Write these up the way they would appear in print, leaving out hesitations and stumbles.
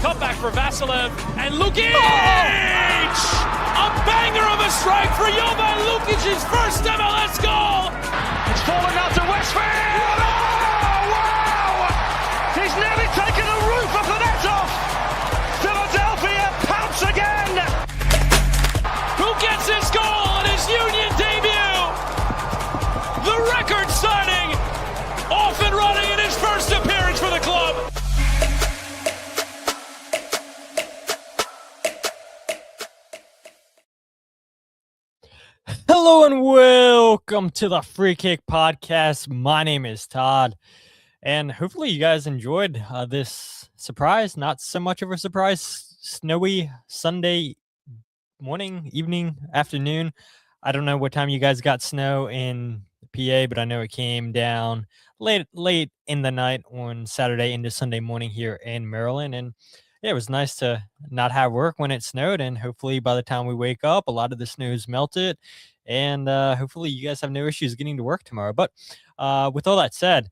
cutback for Vasilev, and Lukic! A banger of a strike for Jovan Lukic's first MLS goal! It's fallen out to Westfield! Oh, wow! He's nearly taken the roof of the net off! Philadelphia pounce again! Who gets his goal in his Union debut? The record signing, off and running in his first appearance for the club. Hello and welcome to the Free Kick Podcast. My name is Todd, and hopefully you guys enjoyed this surprise, not so much of a surprise, snowy Sunday morning, evening, afternoon. I don't know what time you guys got snow in PA, but I know it came down late in the night on Saturday into Sunday morning here in Maryland, and yeah, it was nice to not have work when it snowed, and hopefully by the time we wake up, a lot of the snow's melted, and hopefully you guys have no issues getting to work tomorrow. But with all that said,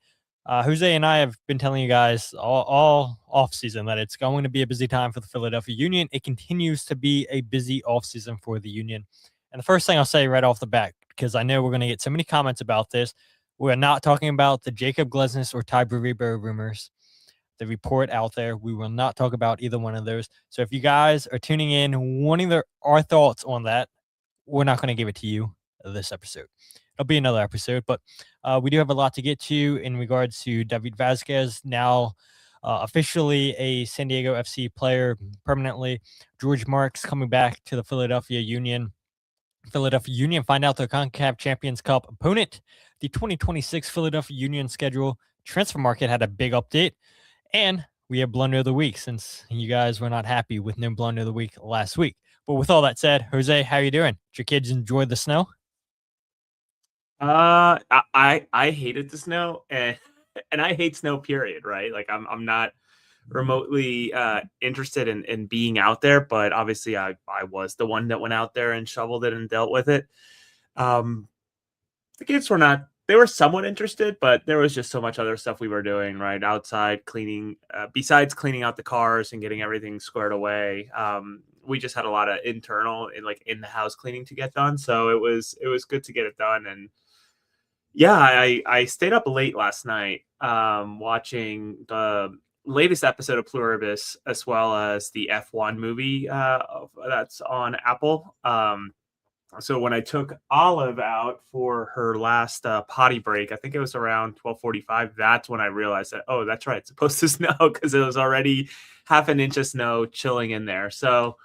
Jose and I have been telling you guys all offseason that it's going to be a busy time for the Philadelphia Union. It continues to be a busy offseason for the Union. And the first thing I'll say right off the bat, because I know we're going to get so many comments about this, we're not talking about the Jacob Glesnes or Ty Burrebo rumors. The report out there, we will not talk about either one of those. So if you guys are tuning in wanting our thoughts on that, we're not going to give it to you this episode. It'll be another episode, but we do have a lot to get to in regards to David Vasquez, now officially a San Diego FC player permanently. George Marks coming back to the Philadelphia Union. Philadelphia Union find out their Concacaf Champions Cup opponent. The 2026 Philadelphia Union schedule. Transfermarkt had a big update. And we have Blunder of the Week, since you guys were not happy with no Blunder of the Week last week. But with all that said, Jose, how you doing? Did your kids enjoy the snow? I hated the snow, and I hate snow, period, right? Like I'm not remotely interested in being out there, but obviously I was the one that went out there and shoveled it and dealt with it. The kids were not. They were somewhat interested, but there was just so much other stuff we were doing, right? Outside cleaning, besides cleaning out the cars and getting everything squared away. We just had a lot of internal and like in the house cleaning to get done. So it was good to get it done. And yeah, I stayed up late last night watching the latest episode of Pluribus, as well as the F1 movie that's on Apple. So when I took Olive out for her last potty break, I think it was around 12:45. That's when I realized that, oh, that's right, it's supposed to snow, because it was already half an inch of snow chilling in there. So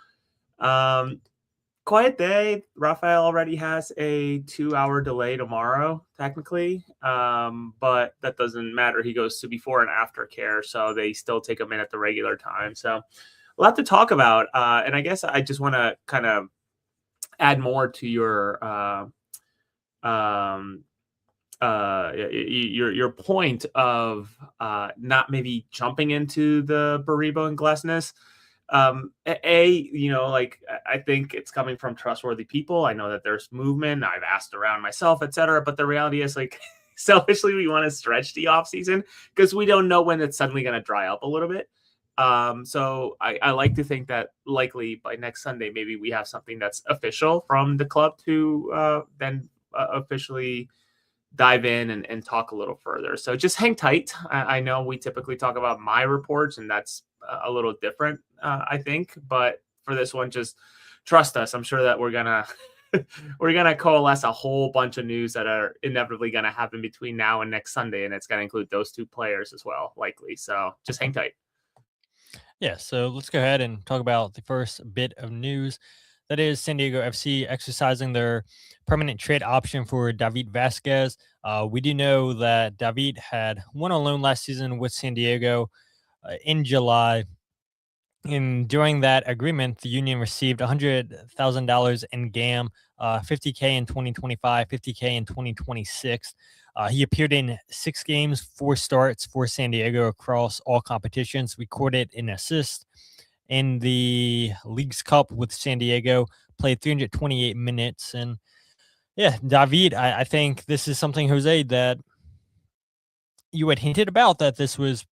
quiet day. Rafael already has a 2-hour delay tomorrow, technically, but that doesn't matter. He goes to before and after care, so they still take him in at the regular time. So a lot to talk about, and I guess I just want to kind of add more to your point of not maybe jumping into the Burrebo and Glesnes. Like I think it's coming from trustworthy people. I know that there's movement. I've asked around myself, etc. But the reality is, like, selfishly, we want to stretch the off season because we don't know when it's suddenly going to dry up a little bit. So I like to think that likely by next Sunday, maybe we have something that's official from the club to then officially dive in and talk a little further. So just hang tight. I know we typically talk about my reports, and that's a little different, I think. But for this one, just trust us. I'm sure that we're gonna coalesce a whole bunch of news that are inevitably gonna happen between now and next Sunday, and it's gonna include those two players as well, likely. So just hang tight. Yeah, so let's go ahead and talk about the first bit of news. That is San Diego FC exercising their permanent trade option for David Vasquez. We do know that David had went on loan last season with San Diego in July. And during that agreement, the Union received $100,000 in GAM, $50K in 2025, $50K in 2026. He appeared in 6 games, 4 starts for San Diego across all competitions, recorded an assist in the Leagues Cup with San Diego, played 328 minutes. And yeah, David, I think this is something, Jose, that you had hinted about, that this was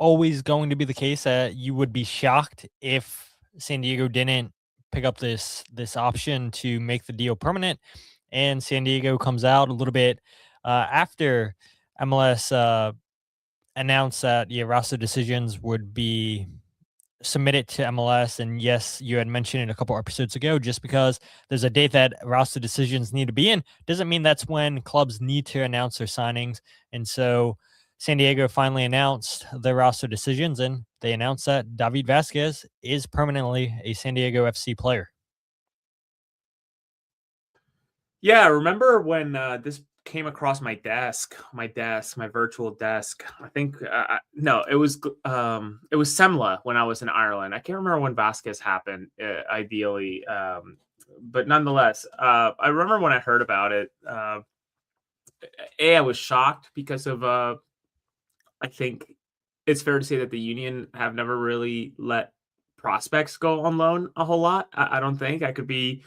always going to be the case that you would be shocked if San Diego didn't pick up this option to make the deal permanent. And San Diego comes out a little bit after MLS announced that roster decisions would be submitted to MLS. And yes, you had mentioned it a couple episodes ago, just because there's a date that roster decisions need to be in doesn't mean that's when clubs need to announce their signings. And so San Diego finally announced their roster decisions, and they announced that David Vasquez is permanently a San Diego FC player. Yeah, I remember when this came across my virtual desk. I think no, it was Semla when I was in Ireland. I can't remember when Vazquez happened. Ideally, but nonetheless, I remember when I heard about it. I was shocked because of I think it's fair to say that the Union have never really let prospects go on loan a whole lot. I don't think. I could be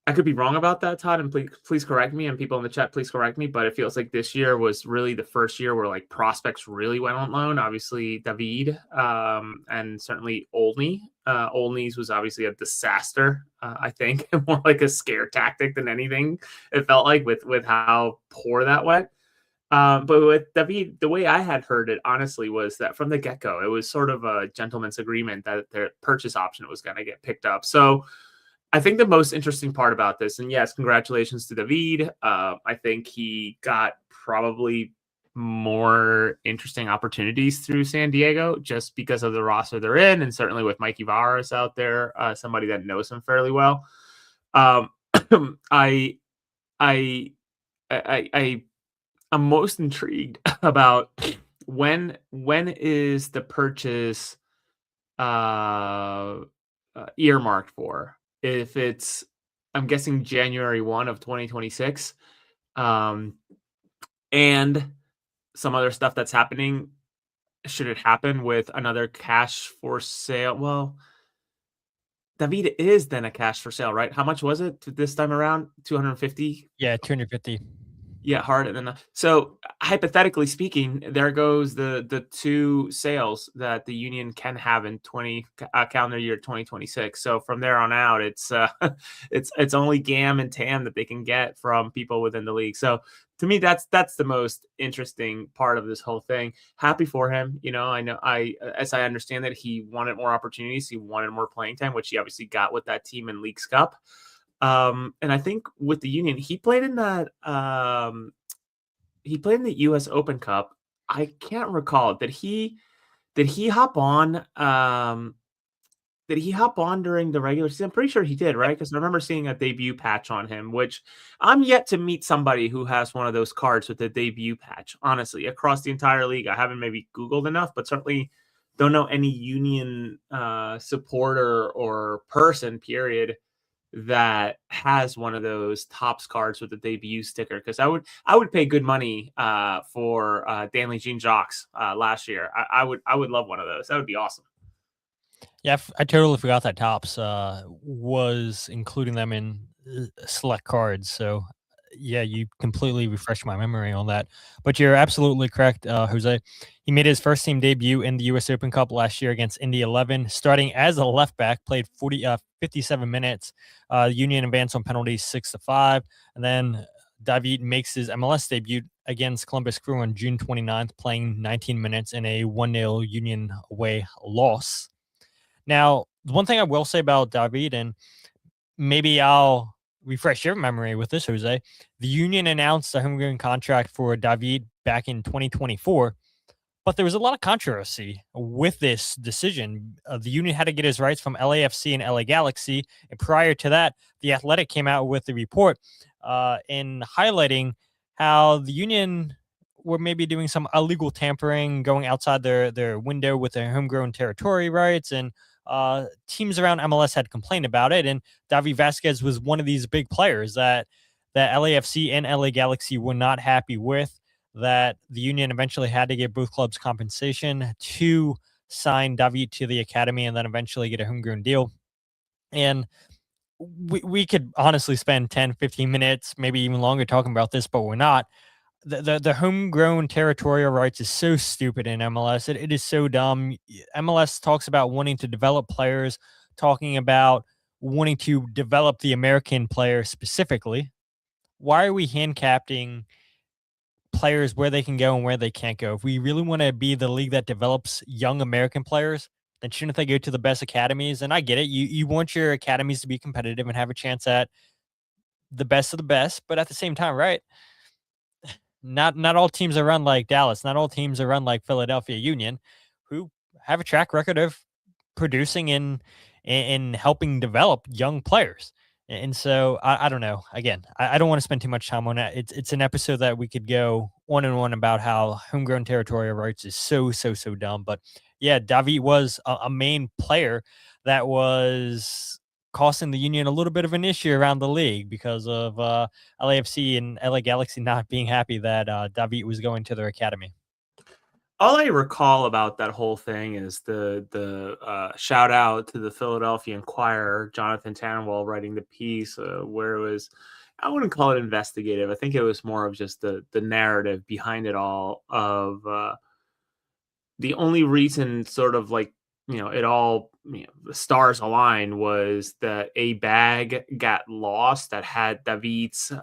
wrong about that, Todd, and please correct me, and people in the chat, please correct me. But it feels like this year was really the first year where like prospects really went on loan. Obviously, David, and certainly Olney. Olney's was obviously a disaster. I think more like a scare tactic than anything. It felt like with how poor that went. But with David, the way I had heard it, honestly, was that from the get-go, it was sort of a gentleman's agreement that their purchase option was going to get picked up. So I think the most interesting part about this, and yes, congratulations to David. I think he got probably more interesting opportunities through San Diego just because of the roster they're in, and certainly with Mikey Varas out there, somebody that knows him fairly well. I'm most intrigued about when is the purchase earmarked for. If it's, I'm guessing January 1 of 2026, and some other stuff that's happening. Should it happen with another cash for sale? Well, David is then a cash for sale, right? How much was it this time around? 250? Yeah, 250. Yeah, harder than that. So hypothetically speaking, there goes the two sales that the Union can have in calendar year 2026. So from there on out, it's it's only GAM and TAM that they can get from people within the league. So to me, that's the most interesting part of this whole thing. Happy for him. You know, as I understand that he wanted more opportunities, he wanted more playing time, which he obviously got with that team in Leagues Cup. And I think with the Union, he played in that he played in the US Open Cup. I can't recall. Did he hop on during the regular season? I'm pretty sure he did, right? Because I remember seeing a debut patch on him, which I'm yet to meet somebody who has one of those cards with a debut patch, honestly, across the entire league. I haven't maybe Googled enough, but certainly don't know any Union supporter or person, period, that has one of those Topps cards with the debut sticker, because I would pay good money for Danley Jean Jacques last year. I would love one of those. That would be awesome. Yeah, I totally forgot that Topps was including them in select cards. So yeah, you completely refreshed my memory on that. But you're absolutely correct, Jose. He made his first team debut in the US Open Cup last year against Indy 11, starting as a left back, played 57 minutes. Union advanced on penalties 6-5. And then David makes his MLS debut against Columbus Crew on June 29th, playing 19 minutes in a 1-0 Union away loss. Now, the one thing I will say about David, and maybe I'll refresh your memory with this, Jose, the Union announced a homegrown contract for David back in 2024, but there was a lot of controversy with this decision. The Union had to get his rights from LAFC and LA Galaxy, and prior to that, The Athletic came out with a report in highlighting how the Union were maybe doing some illegal tampering, going outside their window with their homegrown territory rights, and teams around MLS had complained about it, and David Vasquez was one of these big players that LAFC and LA Galaxy were not happy with, that the Union eventually had to give both clubs compensation to sign David to the academy and then eventually get a homegrown deal. And we could honestly spend 10, 15 minutes, maybe even longer talking about this, but we're not. the homegrown territorial rights is so stupid in MLS. It is so dumb. MLS talks about wanting to develop players, talking about wanting to develop the American player specifically. Why are we handicapping players where they can go and where they can't go? If we really want to be the league that develops young American players, then shouldn't they go to the best academies? And I get it. You want your academies to be competitive and have a chance at the best of the best, but at the same time, right? Not all teams are run like Dallas. Not all teams are run like Philadelphia Union, who have a track record of producing and helping develop young players. And so I don't know. Again, I don't want to spend too much time on that. It's an episode that we could go on and on about how homegrown territorial rights is so dumb. But yeah, David was a main player that was costing the Union a little bit of an issue around the league because of LAFC and LA Galaxy not being happy that David was going to their academy. All I recall about that whole thing is the shout out to the Philadelphia Inquirer, Jonathan Tannenwald writing the piece where it was, I wouldn't call it investigative. I think it was more of just the narrative behind it all of the only reason sort of like, it all, the stars aligned was that a bag got lost that had David's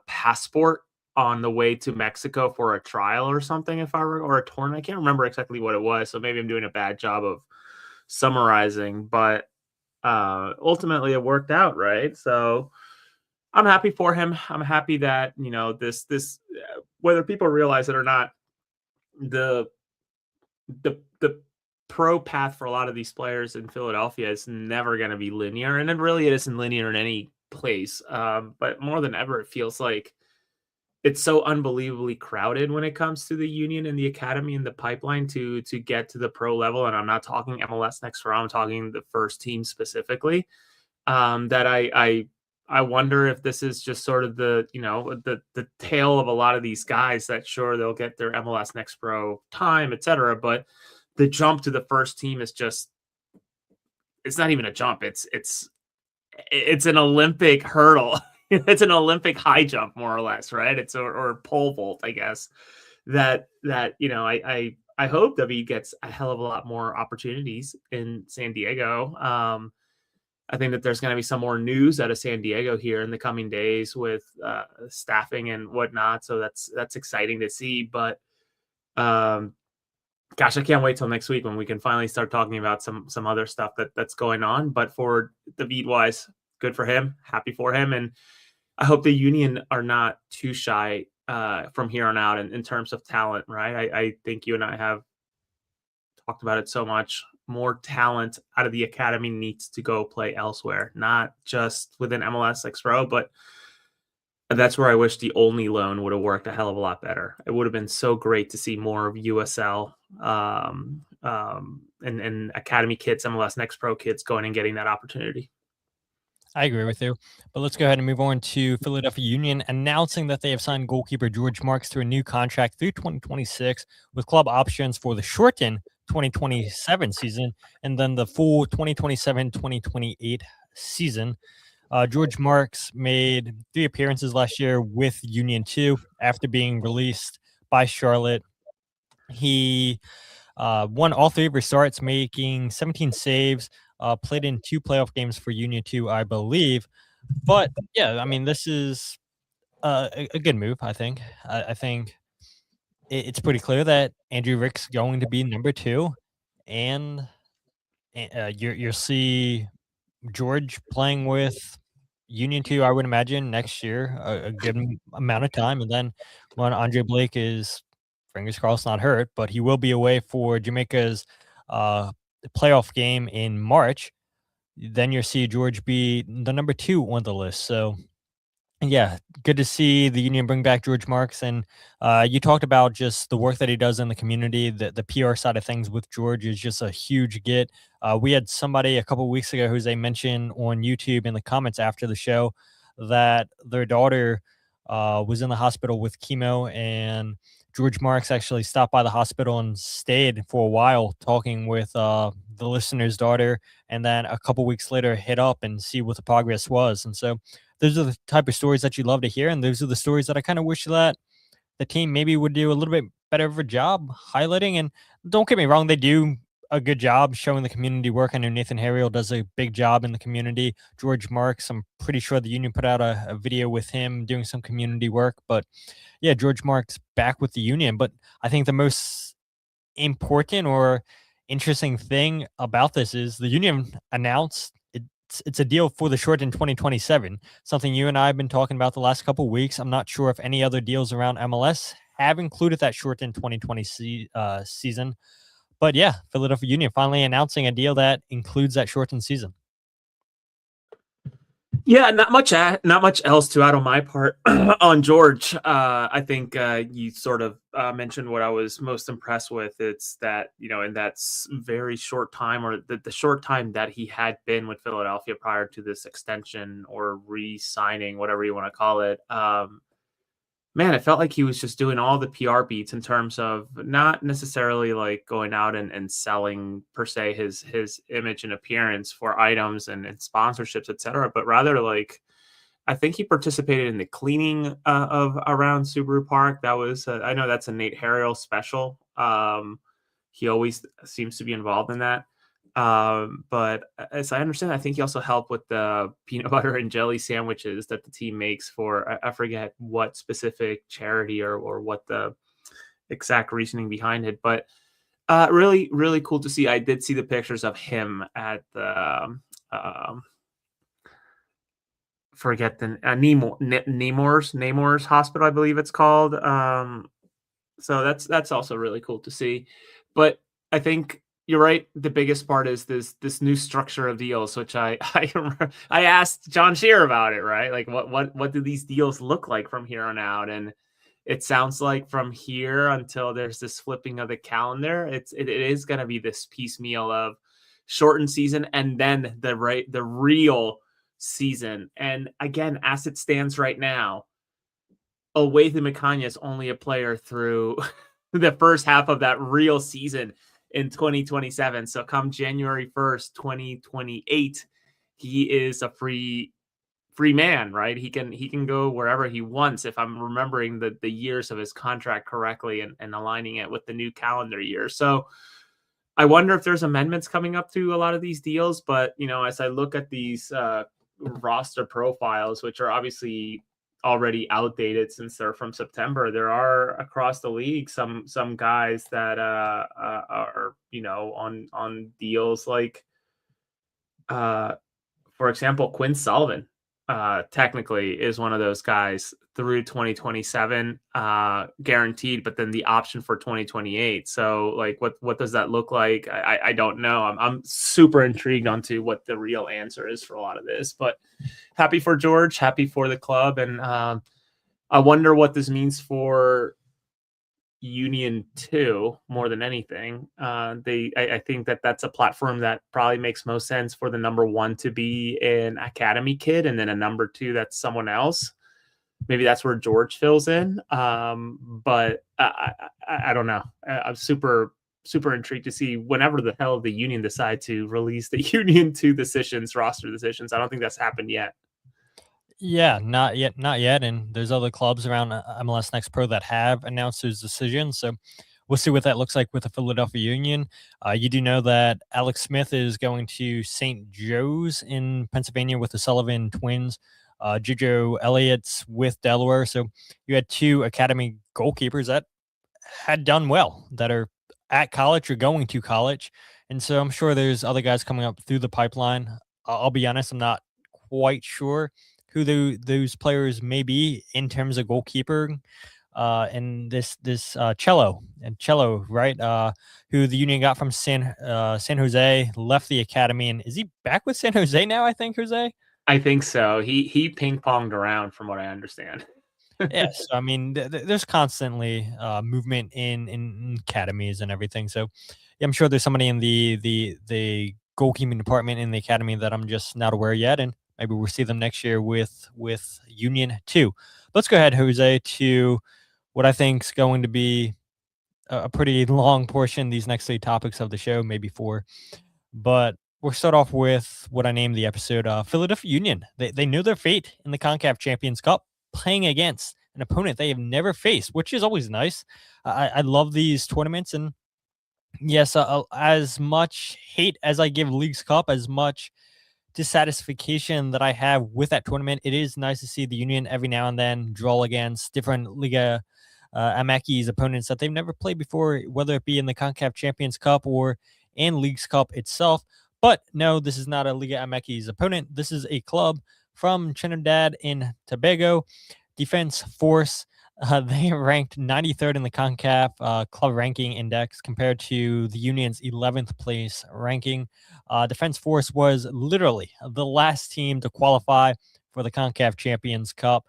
passport on the way to Mexico for a trial or something, or a tournament. I can't remember exactly what it was, so maybe I'm doing a bad job of summarizing, but ultimately it worked out, right? So I'm happy for him. I'm happy that, this whether people realize it or not, the pro path for a lot of these players in Philadelphia is never going to be linear, and it isn't linear in any place. But more than ever, it feels like it's so unbelievably crowded when it comes to the Union and the academy and the pipeline to get to the pro level. And I'm not talking MLS next round, I'm talking the first team specifically. That I wonder if this is just sort of the tale of a lot of these guys that sure they'll get their MLS next pro time, etc. But the jump to the first team is just, it's not even a jump. It's an Olympic hurdle. It's an Olympic high jump, more or less, right? It's or pole vault, I guess. That I hope David gets a hell of a lot more opportunities in San Diego. I think that there's going to be some more news out of San Diego here in the coming days with staffing and whatnot. So that's exciting to see. But gosh, I can't wait till next week when we can finally start talking about some other stuff that's going on. But for David wise, good for him. Happy for him. And I hope the Union are not too shy from here on out in terms of talent, right? I think you and I have talked about it so much. More talent out of the academy needs to go play elsewhere, not just within MLS Next Pro, but that's where I wish the only loan would have worked a hell of a lot better. It would have been so great to see more of USL and academy kids, MLS Next Pro kids going and getting that opportunity. I agree with you. But let's go ahead and move on to Philadelphia Union announcing that they have signed goalkeeper George Marks to a new contract through 2026 with club options for the shortened 2027 season and then the full 2027-2028 season. George Marks made 3 appearances last year with Union 2 after being released by Charlotte. He won all 3 of his starts, making 17 saves, played in 2 playoff games for Union 2, I believe. But, yeah, I mean, this is a good move, I think. I think it's pretty clear that Andrew Rick's going to be number 2, and you'll see George playing with Union 2, I would imagine, next year, a good amount of time. And then when Andre Blake is, fingers crossed, not hurt, but he will be away for Jamaica's playoff game in March, then you'll see George be the number 2 on the list. So, yeah, good to see the Union bring back George Marks. And you talked about just the work that he does in the community. The PR side of things with George is just a huge get. We had somebody a couple of weeks ago, Jose, mentioned on YouTube in the comments after the show that their daughter was in the hospital with chemo, and George Marks actually stopped by the hospital and stayed for a while talking with the listener's daughter, and then a couple weeks later hit up and see what the progress was. And so those are the type of stories that you love to hear, and those are the stories that I kind of wish that the team maybe would do a little bit better of a job highlighting. And don't get me wrong, they do a good job showing the community work. I know Nathan Harriel does a big job in the community. George Marks, I'm pretty sure the union put out a video with him doing some community work. But yeah, George Marks back with the union. But I think the most important or interesting thing about this is the union announced it's a deal for the short in 2027, something you and I have been talking about the last couple of weeks. I'm not sure if any other deals around MLS have included that short in 2020 season. But yeah, Philadelphia Union finally announcing a deal that includes that shortened season. Yeah, not much else to add on my part on George. I think you sort of mentioned what I was most impressed with. It's that, in that very short time, or the short time that he had been with Philadelphia prior to this extension or re-signing, whatever you want to call it. Man, it felt like he was just doing all the PR beats in terms of not necessarily like going out and selling per se his image and appearance for items and sponsorships, etc. But rather, like, I think he participated in the cleaning of around Subaru Park. That was I know that's a Nate Harriel special. He always seems to be involved in that. But as I understand, I think he also helped with the peanut butter and jelly sandwiches that the team makes for, I forget what specific charity or what the exact reasoning behind it, but really, really cool to see. I did see the pictures of him at the, forget the Nemours Hospital, I believe it's called. So that's also really cool to see. But I think you're right. The biggest part is this new structure of deals, which I asked John Shear about it, right? Like what do these deals look like from here on out? And it sounds like from here until there's this flipping of the calendar, it is going to be this piecemeal of shortened season and then the real season. And again, as it stands right now, Oweithi Mekanya is only a player through the first half of that real season in 2027. So come January 1st, 2028, he is a free man, right? He can go wherever he wants, if I'm remembering the years of his contract correctly and aligning it with the new calendar year. So I wonder if there's amendments coming up to a lot of these deals. But, as I look at these roster profiles, which are obviously already outdated since they're from September, there are across the league some guys that are on deals like for example, Quinn Sullivan technically is one of those guys through 2027 guaranteed, but then the option for 2028. So like what does that look like? I don't know. I'm super intrigued onto what the real answer is for a lot of this, but happy for George, happy for the club. And I wonder what this means for Union 2 more than anything. I think that's a platform that probably makes most sense for the number 1 to be an academy kid, and then a number 2 that's someone else. Maybe that's where George fills in. But I don't know. I'm super intrigued to see whenever the hell the Union decide to release the Union 2 decisions, roster decisions. I don't think that's happened yet. Yeah, not yet. And there's other clubs around MLS Next Pro that have announced those decisions. So we'll see what that looks like with the Philadelphia Union. You do know that Alex Smith is going to St. Joe's in Pennsylvania with the Sullivan twins. Jojo Elliott's with Delaware. So you had 2 academy goalkeepers that had done well, that are at college or going to college. And so I'm sure there's other guys coming up through the pipeline. I'll be honest, I'm not quite sure who those players may be in terms of goalkeeper. And this Cello, right? Who the Union got from San Jose, left the academy, and is he back with San Jose now? I think Jose. I think so. He ping ponged around, from what I understand. Yes, I mean there's constantly movement in academies and everything. So yeah, I'm sure there's somebody in the goalkeeping department in the academy that I'm just not aware yet, and maybe we'll see them next year with Union 2. Let's go ahead, Jose, to what I think is going to be a pretty long portion, these next 3 topics of the show, maybe 4. But we'll start off with what I named the episode, Philadelphia Union. They knew their fate in the Concacaf Champions Cup, playing against an opponent they have never faced, which is always nice. I love these tournaments, and yes, as much hate as I give Leagues Cup, as much dissatisfaction that I have with that tournament, it is nice to see the Union every now and then draw against different Liga MX opponents that they've never played before, whether it be in the Concacaf Champions Cup or in Leagues Cup itself. But no, this is not a Liga MX opponent. This is a club from Trinidad and Tobago, Defense Force. They ranked 93rd in the Concacaf club ranking index compared to the Union's 11th place ranking. Defense Force was literally the last team to qualify for the Concacaf Champions Cup.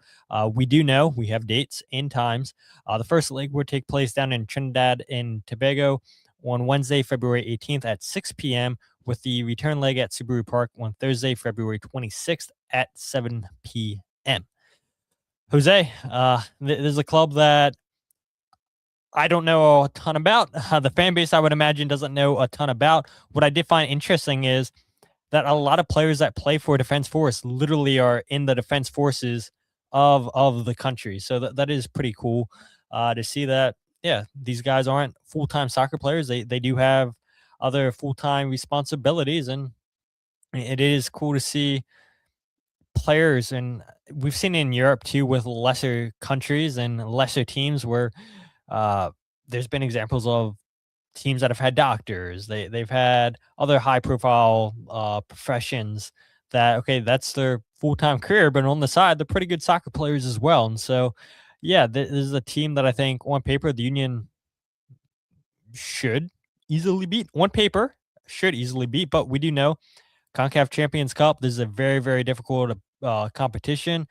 We do know we have dates and times. The first leg will take place down in Trinidad and Tobago on Wednesday, February 18th at 6 p.m., with the return leg at Subaru Park on Thursday, February 26th at 7 p.m. Jose, there's a club that I don't know a ton about. The fan base, I would imagine, doesn't know a ton about. What I did find interesting is that a lot of players that play for Defense Force literally are in the Defense Forces of the country. So that is pretty cool to see that, yeah, these guys aren't full-time soccer players. They do have other full-time responsibilities, and it is cool to see players, and we've seen it in Europe too with lesser countries and lesser teams where there's been examples of teams that have had doctors. They've had other high profile professions that, okay, that's their full-time career, but on the side they're pretty good soccer players as well. And so yeah, this is a team that I think on paper the Union should easily beat. On paper should easily beat, but we do know CONCACAF Champions Cup, this is a very, very difficult competition.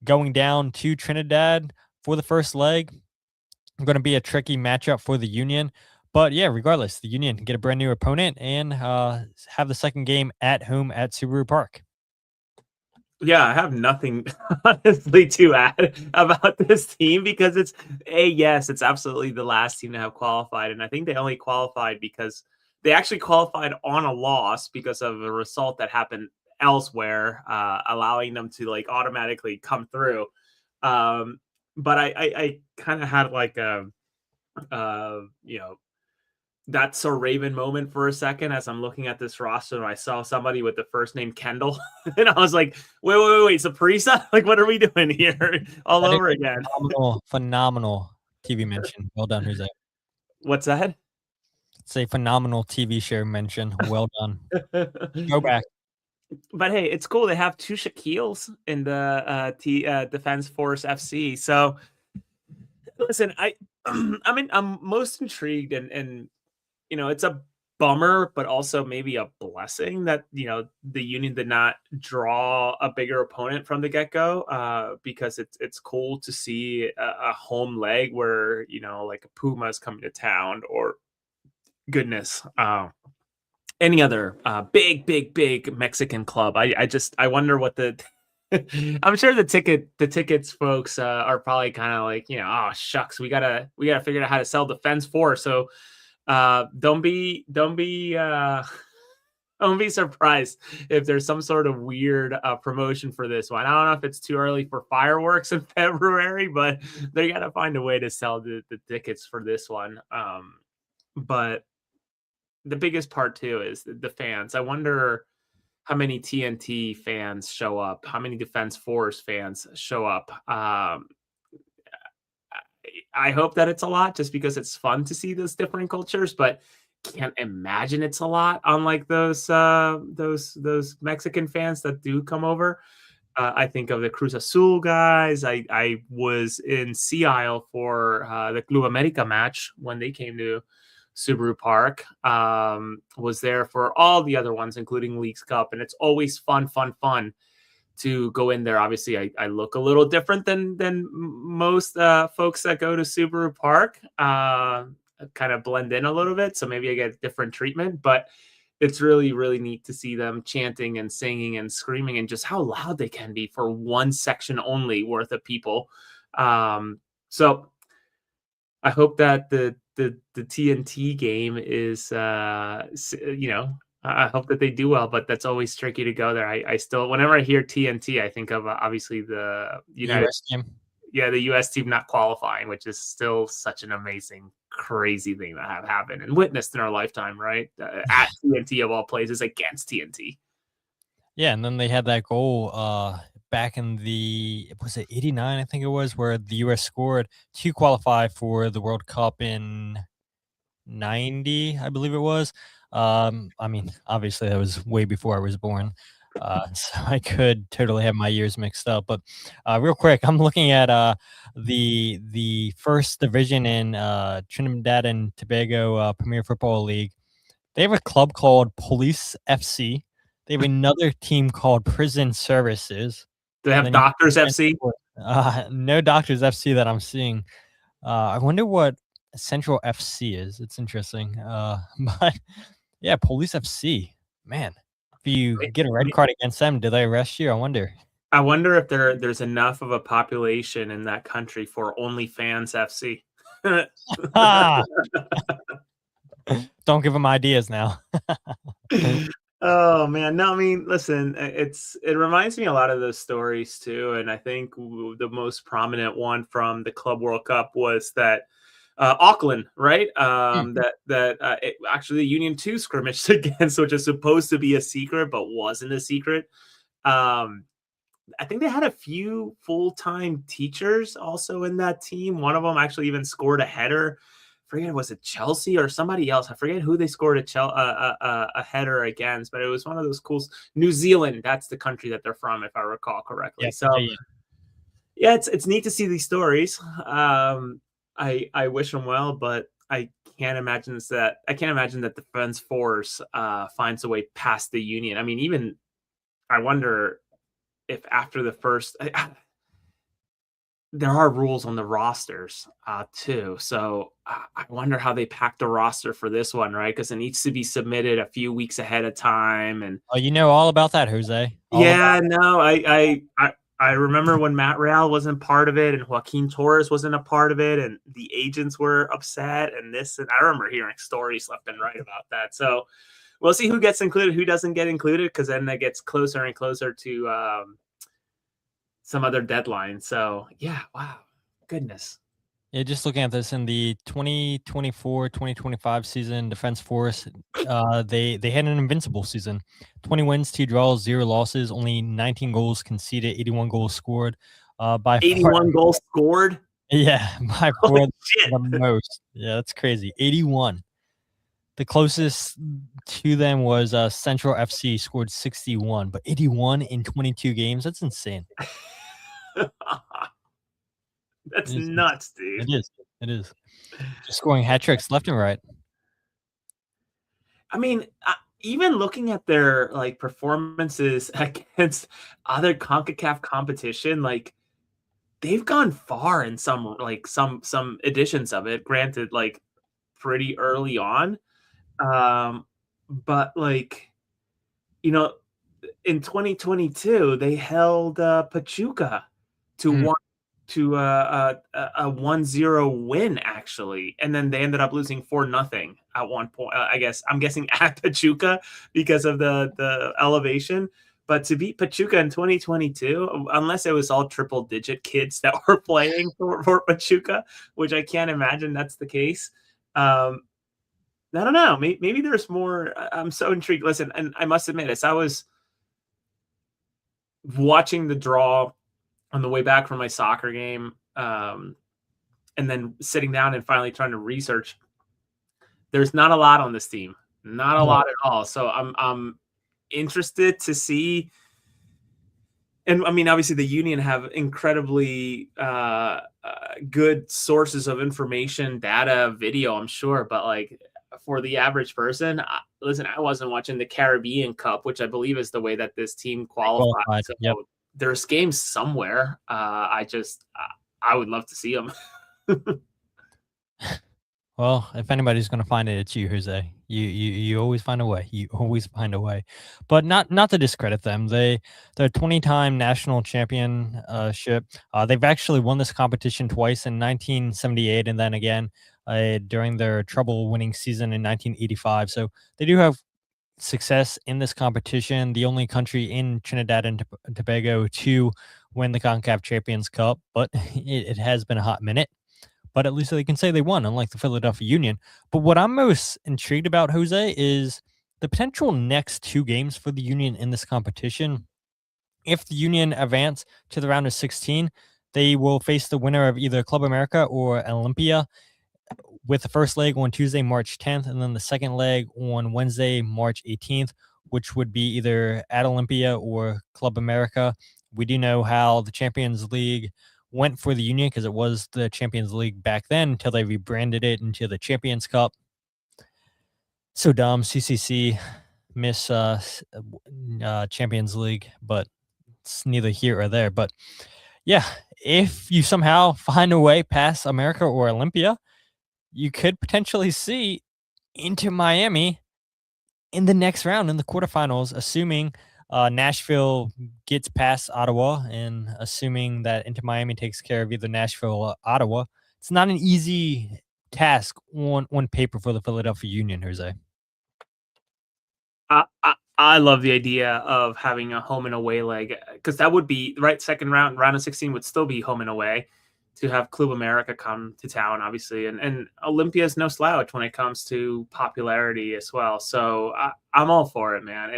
Going down to Trinidad for the first leg, going to be a tricky matchup for the Union. But yeah, regardless, the Union can get a brand new opponent and have the second game at home at Subaru Park. Yeah, I have nothing honestly to add about this team because it's yes, it's absolutely the last team to have qualified. And I think they only qualified because they actually qualified on a loss because of a result that happened elsewhere, allowing them to like automatically come through. But I kind of had like a, that's a Raven moment for a second as I'm looking at this roster and I saw somebody with the first name Kendall and I was like, wait, Saprissa? Like, what are we doing here all over again? Phenomenal TV mention. Well done, Jose. What's that? It's a phenomenal TV show mention. Well done. Go back. But hey, it's cool. They have two Shaquilles in the Defense Force FC. So listen, I'm most intrigued and it's a bummer, but also maybe a blessing that, the Union did not draw a bigger opponent from the get-go, because it's cool to see a home leg where, like a Puma is coming to town or goodness, any other big Mexican club. I wonder what I'm sure the tickets folks are probably kind of like, oh shucks, we gotta figure out how to sell Defense Force. So don't be surprised if there's some sort of weird promotion for this one. I don't know if it's too early for fireworks in February, but they got to find a way to sell the tickets for this one. But the biggest part too is the fans. I wonder how many TNT fans show up, how many Defense Force fans show up. I hope that it's a lot just because it's fun to see those different cultures, but can't imagine it's a lot unlike those Mexican fans that do come over. I think of the Cruz Azul guys. I was in Sea Isle for the Club América match when they came to Subaru Park. Was there for all the other ones, including Leagues Cup, and it's always fun to go in there. Obviously, I look a little different than most folks that go to Subaru Park. Kind of blend in a little bit, so maybe I get different treatment. But it's really, really neat to see them chanting and singing and screaming and just how loud they can be for one section only worth of people. So I hope that the TNT game is, I hope that they do well, but that's always tricky to go there. I still, whenever I hear TNT, I think of obviously the United. US game. the U.S. team not qualifying, which is still such an amazing, crazy thing that have happened and witnessed in our lifetime, right? At TNT of all places against TNT. Yeah, and then they had that goal back in was it 89, I think it was, where the US scored to qualify for the World Cup in 90, I believe it was. I mean, obviously that was way before I was born. So I could totally have my years mixed up. But real quick, I'm looking at the first division in Trinidad and Tobago Premier Football League. They have a club called Police FC. They have another team called Prison Services. Do they have Doctors FC? No Doctors FC that I'm seeing. I wonder what Central FC is. It's interesting. But yeah, Police FC. Man, if you get a red card against them, do they arrest you? I wonder. I wonder if there's enough of a population in that country for OnlyFans FC. Don't give them ideas now. Oh man, no, I mean, listen, it reminds me a lot of those stories too, and I think the most prominent one from the Club World Cup was that Auckland, right? Actually the Union 2 scrimmaged against, which is supposed to be a secret, but wasn't a secret. I think they had a few full-time teachers also in that team. One of them actually even scored a header. I forget, was it Chelsea or somebody else? I forget who they scored a header against, but it was one of those cool. New Zealand, that's the country that they're from, if I recall correctly. Yeah, it's neat to see these stories. I wish them well, but I can't imagine that the Defense Force finds a way past the Union. I mean, even I wonder if after the first. There are rules on the rosters too. So I wonder how they packed the roster for this one, right? Because it needs to be submitted a few weeks ahead of time. And you know all about that, Jose. I remember when Matt Real wasn't part of it and Joaquin Torres wasn't a part of it and the agents were upset and I remember hearing stories left and right about that. So we'll see who gets included, who doesn't get included, because then that gets closer and closer to some other deadline. So yeah, wow, goodness. Yeah, just looking at this in the 2024-2025 season, Defense Force, they had an invincible season. 20 wins, 2 draws, 0 losses, only 19 goals conceded, 81 goals scored. By 81 goals scored? Yeah, by far the most. Yeah, that's crazy. 81. The closest to them was Central FC, scored 61, but 81 in 22 games. That's insane. That's nuts, dude. It is. Just scoring hat tricks left and right. I mean, even looking at their performances against other CONCACAF competition, they've gone far in some editions of it. Granted, pretty early on, but in 2022 they held Pachuca to a 1-0 win, actually, and then they ended up losing 4-0 at one point. I'm guessing at Pachuca because of the elevation. But to beat Pachuca in 2022, unless it was all triple-digit kids that were playing for Pachuca, which I can't imagine that's the case. I don't know. Maybe there's more. I'm so intrigued. Listen, and I must admit, as I was watching the draw on the way back from my soccer game, and then sitting down and finally trying to research, there's not a lot on this team, not a lot at all. So I'm interested to see. And I mean, obviously the Union have incredibly good sources of information, data, video, I'm sure. But for the average person, listen, I wasn't watching the Caribbean Cup, which I believe is the way that this team qualified. So there's games somewhere. I would love to see them. Well, if anybody's going to find it, it's you, Jose. You always find a way. You always find a way. But not to discredit them. They're 20-time national championship. They've actually won this competition twice, in 1978 and then again during their treble-winning season in 1985. So they do have success in this competition. The only country in Trinidad and Tobago to win the Concacaf Champions Cup, but it has been a hot minute. But at least they can say they won, unlike the Philadelphia Union. But what I'm most intrigued about, Jose, is the potential next 2 games for the Union in this competition. If the Union advance to the round of 16, they will face the winner of either Club America or Olympia, with the first leg on Tuesday, March 10th, and then the second leg on Wednesday, March 18th, which would be either at Olympia or Club America. We do know how the Champions League went for the Union, because it was the Champions League back then until they rebranded it into the Champions Cup. So dumb, CCC, miss Champions League, but it's neither here or there. But yeah, if you somehow find a way past America or Olympia, you could potentially see Inter Miami in the next round in the quarterfinals, assuming Nashville gets past Ottawa and assuming that Inter Miami takes care of either Nashville or Ottawa. It's not an easy task on paper for the Philadelphia Union, Jose. I love the idea of having a home and away leg, because that would be right. Second round of 16 would still be home and away. To have Club America come to town, obviously, and Olympia is no slouch when it comes to popularity as well. So I'm all for it, man.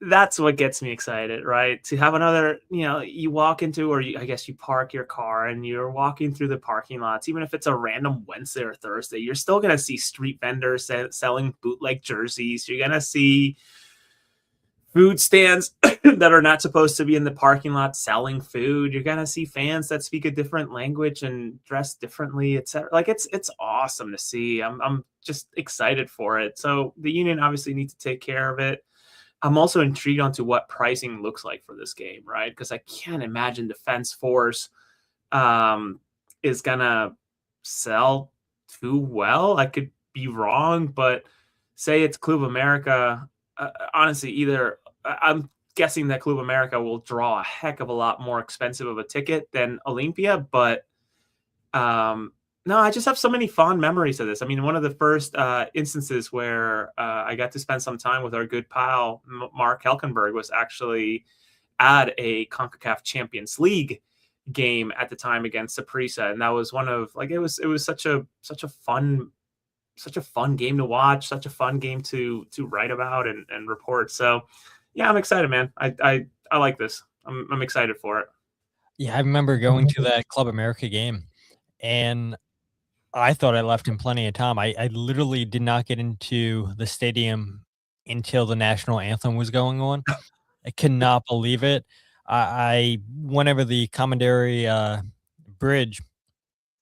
That's what gets me excited, right? To have another, you walk into, or I guess you park your car and you're walking through the parking lots, even if it's a random Wednesday or Thursday, you're still going to see street vendors selling bootleg jerseys. You're going to see food stands that are not supposed to be in the parking lot selling food. You're going to see fans that speak a different language and dress differently, etc. Like it's awesome to see. I'm just excited for it. So the Union obviously needs to take care of it. I'm also intrigued onto what pricing looks like for this game, right? Because I can't imagine Defense Force is going to sell too well. I could be wrong, but say it's Club America. Honestly, either I'm guessing that Club America will draw a heck of a lot more expensive of a ticket than Olympia, but no, I just have so many fond memories of this. I mean, one of the first instances where I got to spend some time with our good pal, Mark Helkenberg, was actually at a CONCACAF Champions League game at the time against Saprissa. And that was one of, it was such a fun game to watch, such a fun game to write about and report. So yeah, I'm excited, man. I like this. I'm excited for it. Yeah, I remember going to that Club America game, and I thought I left in plenty of time. I literally did not get into the stadium until the national anthem was going on. I could not believe it. I went over the Bridge.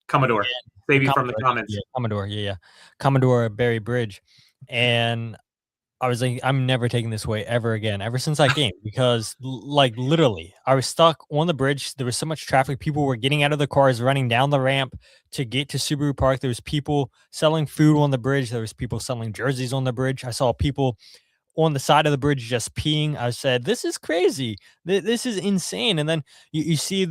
Commodore. Save you from the comments. Yeah, Commodore Barry Bridge. And I was like, I'm never taking this way ever again, ever since that game, because literally I was stuck on the bridge. There was so much traffic. People were getting out of the cars, running down the ramp to get to Subaru Park. There was people selling food on the bridge. There was people selling jerseys on the bridge. I saw people on the side of the bridge just peeing. I said, this is crazy. This is insane. And then you see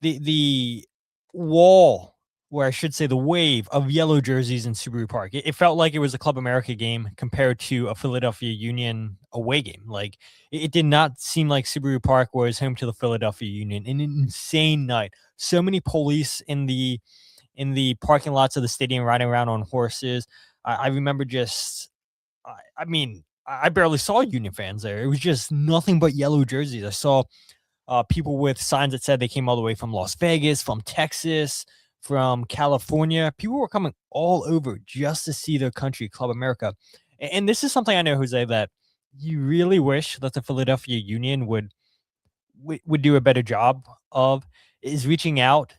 the wall, where I should say the wave of yellow jerseys in Subaru Park. It felt like it was a Club America game compared to a Philadelphia Union away game. Like, it did not seem like Subaru Park was home to the Philadelphia Union. An insane night. So many police in the parking lots of the stadium riding around on horses. I remember I barely saw Union fans there. It was just nothing but yellow jerseys. I saw people with signs that said they came all the way from Las Vegas, from Texas, from California. People were coming all over just to see their country, Club America. And this is something I know, Jose, that you really wish that the Philadelphia Union would do a better job of, is reaching out,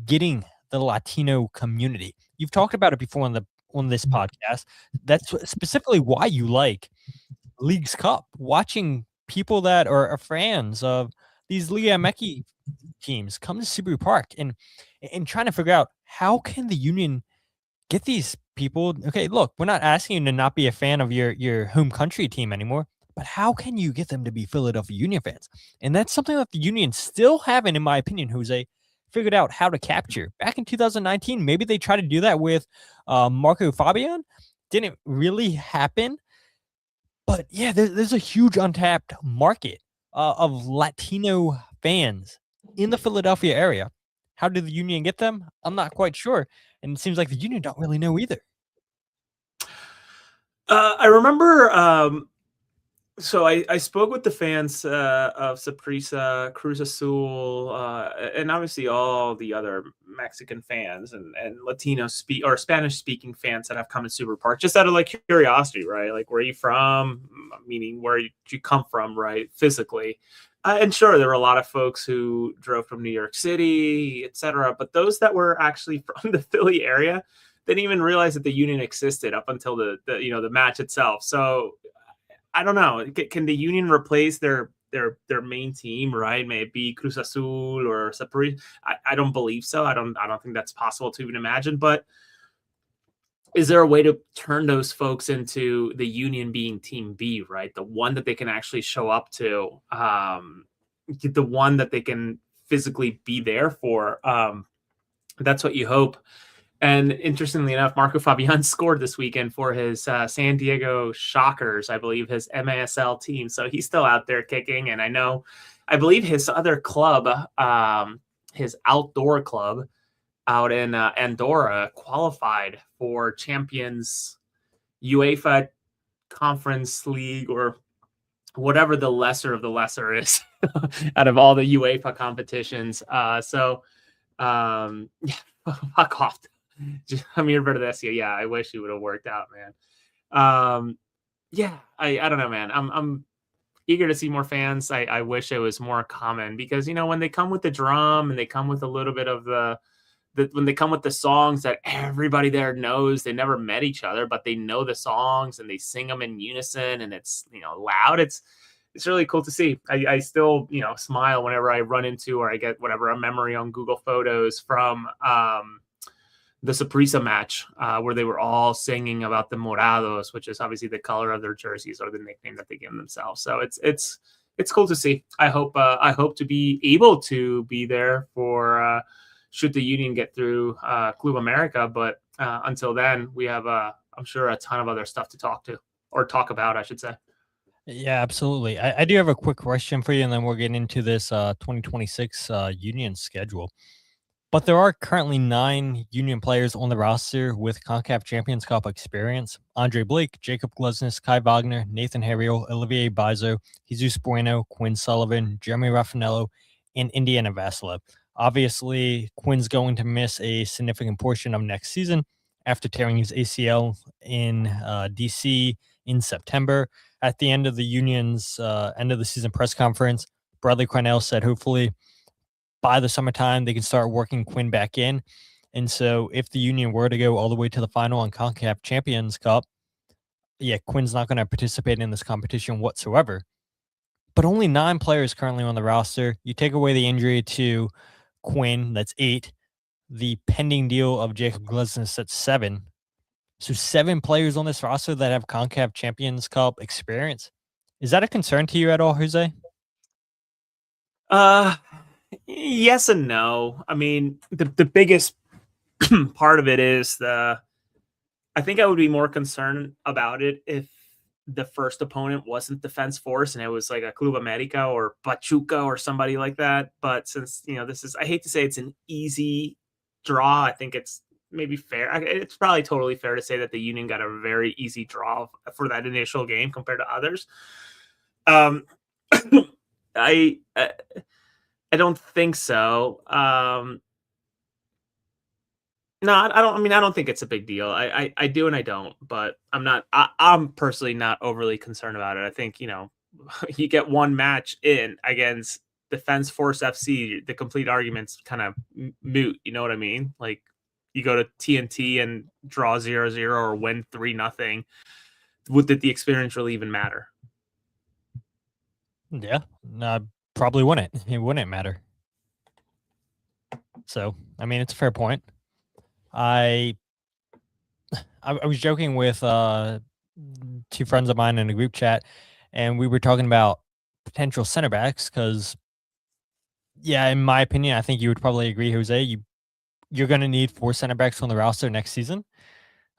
getting the Latino community. You've talked about it before on this podcast. That's specifically why you like Leagues Cup, watching people that are fans of these Liga MX teams come to Subaru Park and trying to figure out, how can the Union get these people? Okay, look, we're not asking you to not be a fan of your home country team anymore, but how can you get them to be Philadelphia Union fans? And that's something that the Union still haven't, in my opinion, Jose, figured out how to capture. Back in 2019, maybe they tried to do that with Marco Fabian. Didn't really happen. But yeah, there's a huge untapped market of Latino fans in the Philadelphia area. How did the Union get them? I'm not quite sure, and it seems like the Union don't really know either. I remember. So I spoke with the fans of Saprissa, Cruz Azul, and obviously all the other Mexican fans and Latino or Spanish speaking fans that have come to Super Park, just out of like curiosity, right? Like, where are you from? Meaning, where you come from, right? Physically. And sure, there were a lot of folks who drove from New York City, etc. But those that were actually from the Philly area didn't even realize that the Union existed up until the match itself. So I don't know. Can the Union replace their main team? Right? May it be Cruz Azul or Saprissa? I don't believe so. I don't think that's possible to even imagine. But is there a way to turn those folks into the Union being Team B? Right, the one that they can actually show up to, the one that they can physically be there for. That's what you hope. And interestingly enough, Marco Fabian scored this weekend for his San Diego Shockers, I believe, his MASL team. So he's still out there kicking. And I believe his other club, his outdoor club out in Andorra, qualified for Champions UEFA Conference League, or whatever the lesser of the lesser is out of all the UEFA competitions. Fuck off. Amir Verdesia, yeah, I wish it would have worked out, man. I don't know, man. I'm eager to see more fans. I wish it was more common, because when they come with the drum and they come with a little bit of when they come with the songs that everybody there knows, they never met each other, but they know the songs and they sing them in unison, and it's loud. It's really cool to see. I still smile whenever I run into, or I get a memory on Google Photos from the Saprissa match, where they were all singing about the Morados, which is obviously the color of their jerseys, or the nickname that they give themselves. So it's cool to see. I hope to be able to be there for should the Union get through Club América. But until then, we have I'm sure a ton of other stuff to talk about, I should say. Yeah, absolutely. I do have a quick question for you, and then we'll get into this 2026 Union schedule. But there are currently 9 Union players on the roster with Concacaf Champions Cup experience: Andre Blake, Jacob Glesnes, Kai Wagner, Nathan Harriel, Olivier Bizo, Jesus Bueno, Quinn Sullivan, Jeremy Raffanello, and Indiana Vassila. Obviously, Quinn's going to miss a significant portion of next season after tearing his ACL in DC in September. At the end of the Union's end of the season press conference, Bradley Cornell said hopefully by the summertime they can start working Quinn back in. And so if the Union were to go all the way to the final on Concacaf Champions Cup, yeah, Quinn's not going to participate in this competition whatsoever. But only 9 players currently on the roster. You take away the injury to Quinn, that's 8. The pending deal of Jacob Glesnes, that's 7. So 7 players on this roster that have Concacaf Champions Cup experience. Is that a concern to you at all, Jose? Yes and no. I mean, the biggest part of it is I think I would be more concerned about it if the first opponent wasn't Defense Force and it was like a Club América or Pachuca or somebody like that. But since, this is, I hate to say it's an easy draw, I think it's maybe fair. It's probably totally fair to say that the Union got a very easy draw for that initial game compared to others. I don't think so. No, I don't. I mean, I don't think it's a big deal. I do and I don't, but I'm personally not overly concerned about it. I think you get one match in against Defense Force FC, the complete argument's kind of moot. You know what I mean? Like, you go to TNT and draw 0-0 or win 3-0. Would the experience really even matter? Yeah, no, probably wouldn't. It wouldn't matter. So, I mean, it's a fair point. I was joking with 2 friends of mine in a group chat, and we were talking about potential center backs because, yeah, in my opinion, I think you would probably agree, Jose, you're going to need 4 center backs on the roster next season.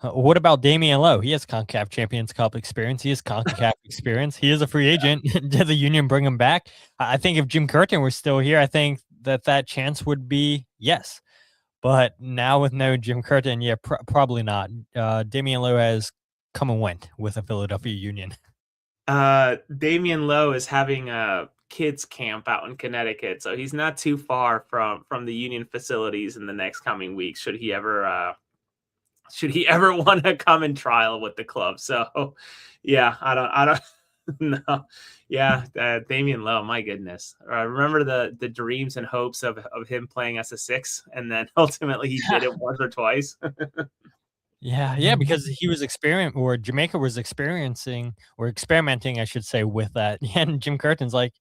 What about Damian Lowe? He has Concacaf Champions Cup experience. He has Concacaf experience. He is a free agent. Did the Union bring him back? I think if Jim Curtin were still here, I think that chance would be yes. But now with no Jim Curtin, yeah, probably not. Damian Lowe has come and went with the Philadelphia Union. Damian Lowe is having a kids camp out in Connecticut, so he's not too far from the Union facilities in the next coming weeks. Should he ever want to come and trial with the club? So, yeah, I don't no, yeah, Damian Lowe, my goodness. Remember the dreams and hopes of him playing as a 6, and then ultimately he did it once or twice. Yeah, because he was Jamaica was experimenting, I should say, with that. And Jim Curtin's like,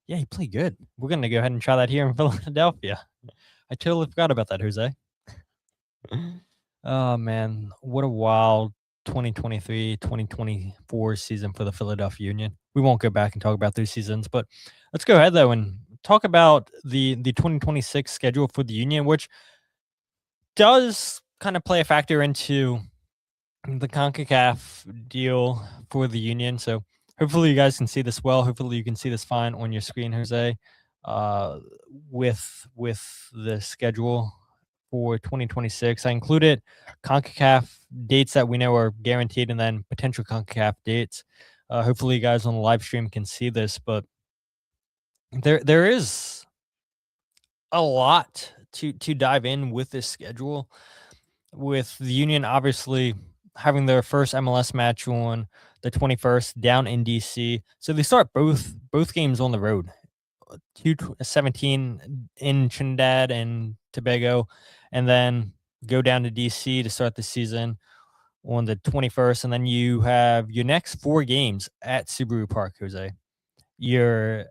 yeah, he played good. We're gonna go ahead and try that here in Philadelphia. I totally forgot about that, Jose. Oh man, what a wild 2023-2024 season for the Philadelphia Union. We won't go back and talk about those seasons, but let's go ahead though and talk about the 2026 schedule for the Union, which does kind of play a factor into the CONCACAF deal for the Union. So hopefully you guys can see this well. Hopefully you can see this fine on your screen, Jose, with the schedule for 2026. I included CONCACAF dates that we know are guaranteed and then potential CONCACAF dates. Hopefully you guys on the live stream can see this, but there is a lot to dive in with this schedule, with the Union obviously having their first MLS match on the 21st down in DC. So they start both games on the road. 2-17 in Trinidad and Tobago, and then go down to DC to start the season on the 21st. And then you have your next 4 games at Subaru Park, Jose. You're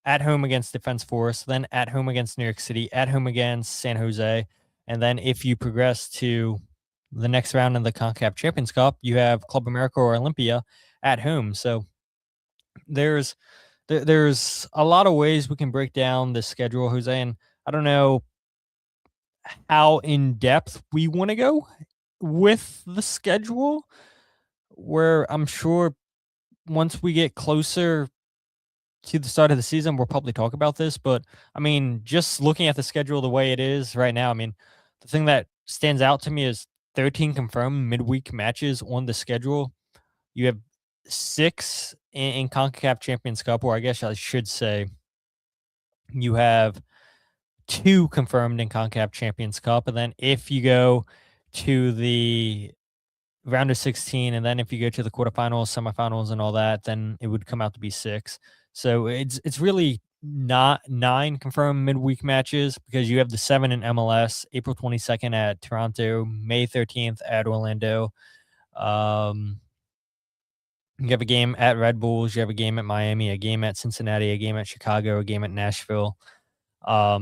at home against Defense Force, then at home against New York City, at home against San Jose. And then if you progress to the next round in the Concacaf Champions Cup, you have Club América or Olympia at home. So there's a lot of ways we can break down this schedule, Jose, and I don't know how in depth we want to go with the schedule, where I'm sure once we get closer to the start of the season, we'll probably talk about this. But I mean, just looking at the schedule the way it is right now, I mean, the thing that stands out to me is 13 confirmed midweek matches on the schedule. You have 6 in CONCACAF Champions Cup, or I guess I should say you have 2 confirmed in CONCACAF Champions Cup. And then if you go to the round of 16, and then if you go to the quarterfinals, semifinals, and all that, then it would come out to be 6. So it's really not 9 confirmed midweek matches, because you have the 7 in MLS, April 22nd at Toronto, May 13th at Orlando. You have a game at Red Bulls, you have a game at Miami, a game at Cincinnati, a game at Chicago, a game at Nashville. But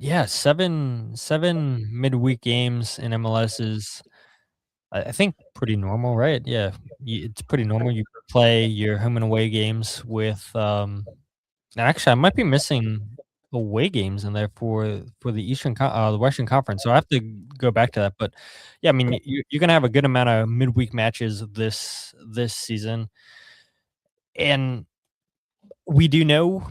yeah, seven midweek games in MLS is, I think, pretty normal, right? Yeah, it's pretty normal. You play your home and away games with. Actually, I might be missing away games in there for the Western Conference, so I have to go back to that. But yeah, I mean, you're gonna have a good amount of midweek matches this season, and we do know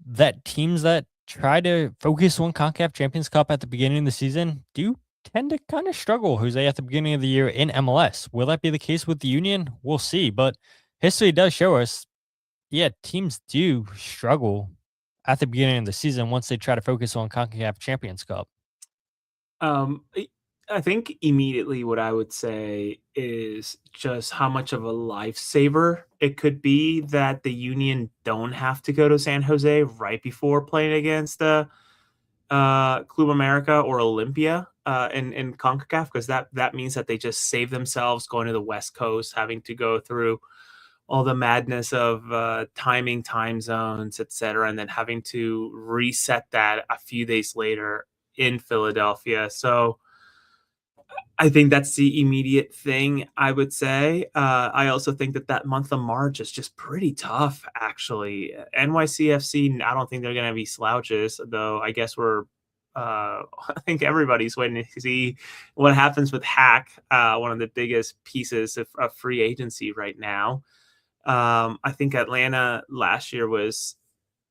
that teams that try to focus on CONCACAF Champions Cup at the beginning of the season do tend to kind of struggle, Jose, at the beginning of the year in MLS. Will that be the case with the Union? We'll see. But history does show us, yeah, teams do struggle at the beginning of the season once they try to focus on CONCACAF Champions Cup. I think immediately what I would say is just how much of a lifesaver it could be that the Union don't have to go to San Jose right before playing against Club América or Olympia in CONCACAF, because that means that they just save themselves going to the West Coast, having to go through all the madness of timing, time zones, etc., and then having to reset that a few days later in Philadelphia. So I think that's the immediate thing I would say. I also think that month of March is just pretty tough, actually. NYCFC, I don't think they're going to be slouches, though I guess we're I think everybody's waiting to see what happens with Hack, one of the biggest pieces of free agency right now. I think Atlanta last year was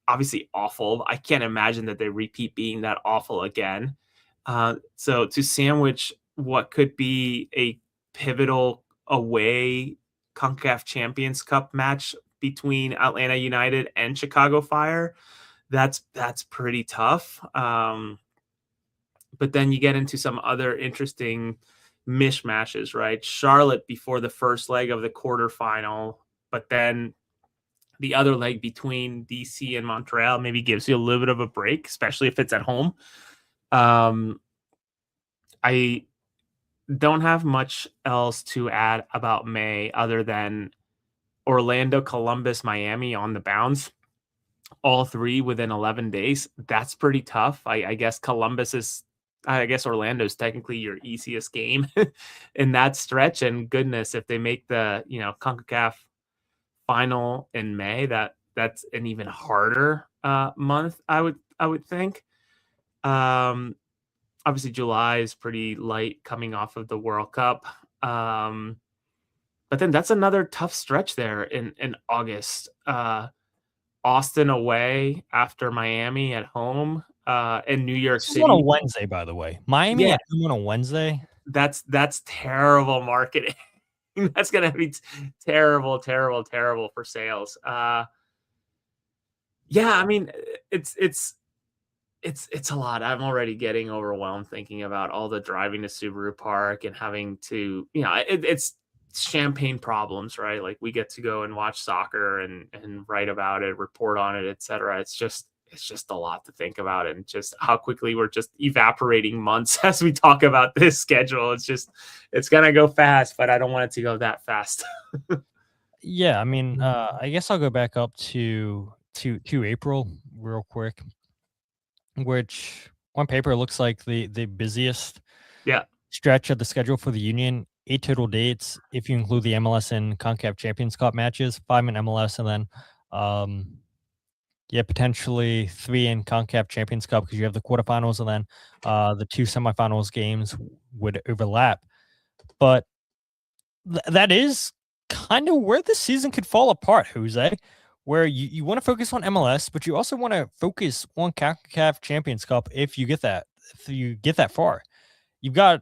obviously awful. I can't imagine that they repeat being that awful again. So to sandwich what could be a pivotal away Concacaf Champions Cup match between Atlanta United and Chicago Fire, that's pretty tough. But then you get into some other interesting mishmashes, right? Charlotte before the first leg of the quarterfinal, but then the other leg between DC and Montreal maybe gives you a little bit of a break, especially if it's at home. I don't have much else to add about May other than Orlando, Columbus, Miami on the bounce. All three within 11 days. That's pretty tough. I guess Orlando's technically your easiest game in that stretch. And goodness, if they make the, CONCACAF final in May, that's an even harder month, I would think. Obviously July is pretty light coming off of the World Cup. But then that's another tough stretch there in August. Austin away after Miami at home, and New York City on a Wednesday, by the way. Miami at home on a Wednesday. That's terrible marketing. That's gonna be terrible for sales. I mean, it's a lot. I'm already getting overwhelmed thinking about all the driving to Subaru Park and having to, it's champagne problems, right? Like we get to go and watch soccer and write about it, report on it, etc. It's just a lot to think about, and just how quickly we're just evaporating months as we talk about this schedule. It's gonna go fast, but I don't want it to go that fast. Yeah, I mean, I guess I'll go back up to April real quick, which on paper looks like the busiest stretch of the schedule for the Union. 8 total dates if you include the MLS and CONCACAF Champions Cup matches, 5 in MLS, and then potentially 3 in CONCACAF Champions Cup because you have the quarterfinals, and then the 2 semifinals games would overlap. But that is kind of where the season could fall apart, Jose, where you want to focus on MLS, but you also want to focus on CONCACAF Champions Cup if you get that far. You've got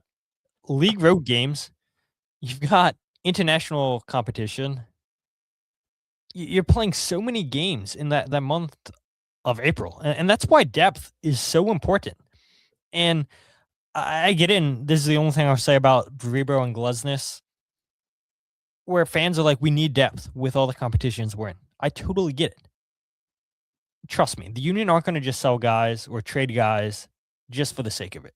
league road games. You've got international competition. You're playing so many games in that month of April. And that's why depth is so important. And I get in. This is the only thing I'll say about Vrebo and Glesnes, where fans are like, we need depth with all the competitions we're in. I totally get it. Trust me, the Union aren't going to just sell guys or trade guys just for the sake of it.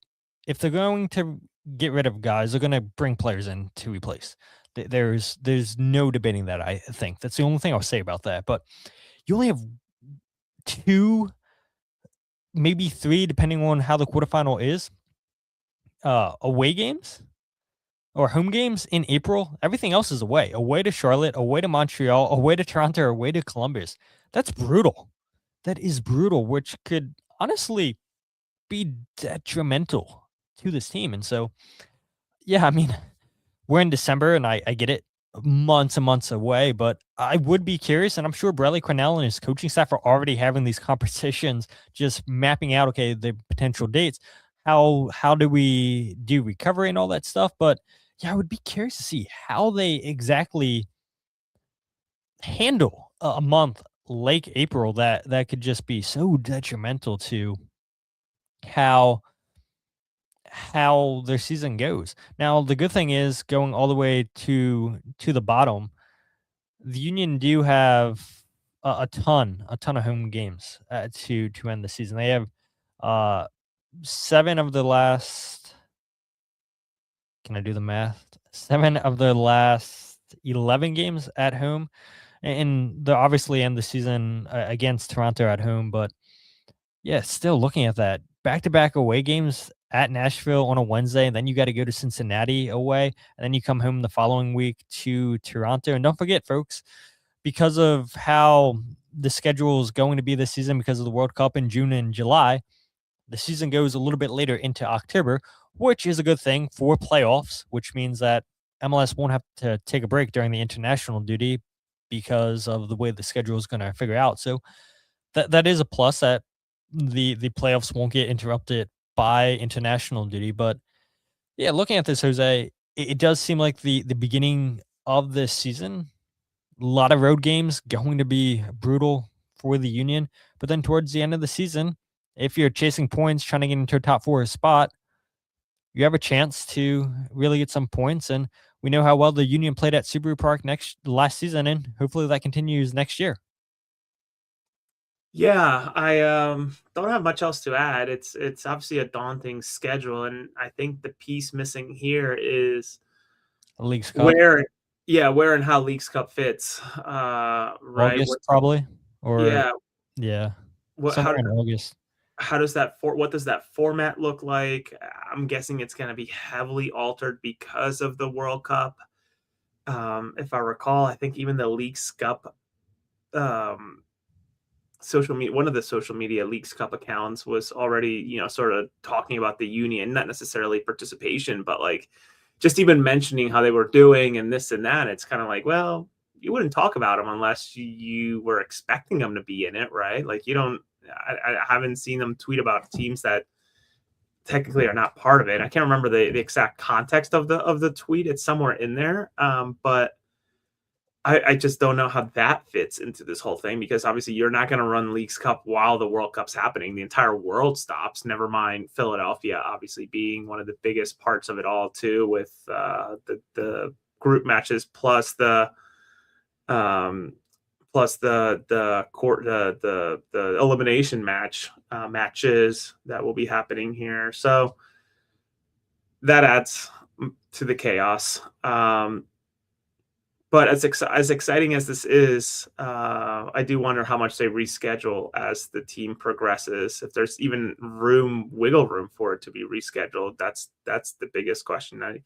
If they're going to get rid of guys, they're going to bring players in to replace. There's no debating that, I think. That's the only thing I'll say about that. But you only have 2, maybe 3, depending on how the quarterfinal is, away games or home games in April. Everything else is away. Away to Charlotte, away to Montreal, away to Toronto, away to Columbus. That's brutal. That is brutal, which could honestly be detrimental to this team. And so, yeah, I mean, we're in December, and I get it, months and months away, but I would be curious, and I'm sure Bradley Cornell and his coaching staff are already having these conversations, just mapping out, okay, the potential dates. How do we do recovery and all that stuff? But yeah, I would be curious to see how they exactly handle a month like April that could just be so detrimental to how their season goes. Now, the good thing is, going all the way to the bottom, the Union do have a ton of home games to end the season. They have 7 of the last. Can I do the math? 7 of the last 11 games at home, and they obviously end the season against Toronto at home. But yeah, still looking at that, back-to-back away games at Nashville on a Wednesday, and then you got to go to Cincinnati away, and then you come home the following week to Toronto. And don't forget, folks, because of how the schedule is going to be this season, because of the World Cup in June and July, the season goes a little bit later into October, which is a good thing for playoffs, which means that MLS won't have to take a break during the international duty because of the way the schedule is going to figure out. So that is a plus, that the playoffs won't get interrupted by international duty. But yeah, looking at this, Jose, it does seem like the beginning of this season, a lot of road games going to be brutal for the Union. But then towards the end of the season, if you're chasing points, trying to get into a top 4 spot, you have a chance to really get some points. And we know how well the Union played at Subaru Park last season, and hopefully that continues next year. Yeah, I don't have much else to add. It's obviously a daunting schedule, and I think the piece missing here is Leagues Cup, where and how Leagues Cup fits. Right? August probably, or yeah. Somewhere in August. How does what does that format look like? I'm guessing it's going to be heavily altered because of the World Cup. If I recall, I think even the Leagues Cup social media, one of the social media Leagues Cup accounts was already, sort of talking about the Union, not necessarily participation, but like just even mentioning how they were doing and this and that. It's kind of like, well, you wouldn't talk about them unless you were expecting them to be in it, right? Like I haven't seen them tweet about teams that technically are not part of it. I can't remember the exact context of the tweet. It's somewhere in there. But I just don't know how that fits into this whole thing, because obviously you're not going to run Leagues Cup while the World Cup's happening. The entire world stops, never mind Philadelphia, obviously being one of the biggest parts of it all too, with the group matches plus the elimination matches that will be happening here. So that adds to the chaos. But as exciting as this is, I do wonder how much they reschedule as the team progresses. If there's even wiggle room for it to be rescheduled, that's the biggest question. I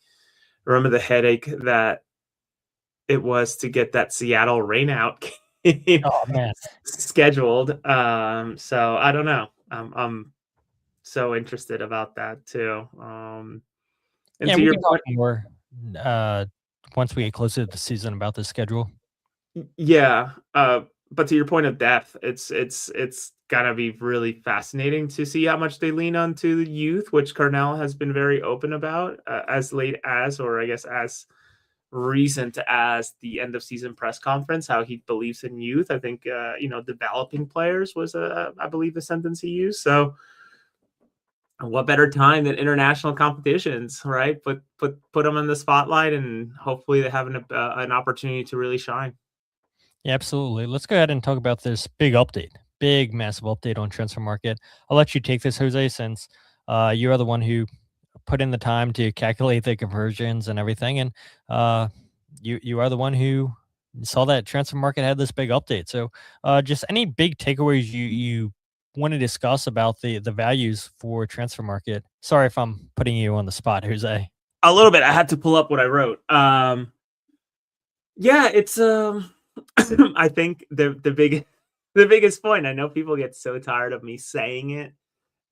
remember the headache that it was to get that Seattle rainout game scheduled. So I don't know. I'm so interested about that too. And yeah, we can talk more once we get closer to the season about the schedule. Yeah, but to your point of depth, it's gotta be really fascinating to see how much they lean onto the youth, which Carnell has been very open about, as late as, or I guess as recent as the end of season press conference, how he believes in youth. I think developing players was I believe the sentence he used. So what better time than international competitions, right? Put them in the spotlight, and hopefully they have an opportunity to really shine. Yeah, absolutely. Let's go ahead and talk about this big massive update on Transfermarkt. I'll let you take this, Jose, since you are the one who put in the time to calculate the conversions and everything, and you are the one who saw that Transfermarkt had this big update. So just any big takeaways you want to discuss about the values for Transfermarkt. Sorry if I'm putting you on the spot, Jose. A little bit. I had to pull up what I wrote. Yeah, it's I think the biggest point. I know people get so tired of me saying it,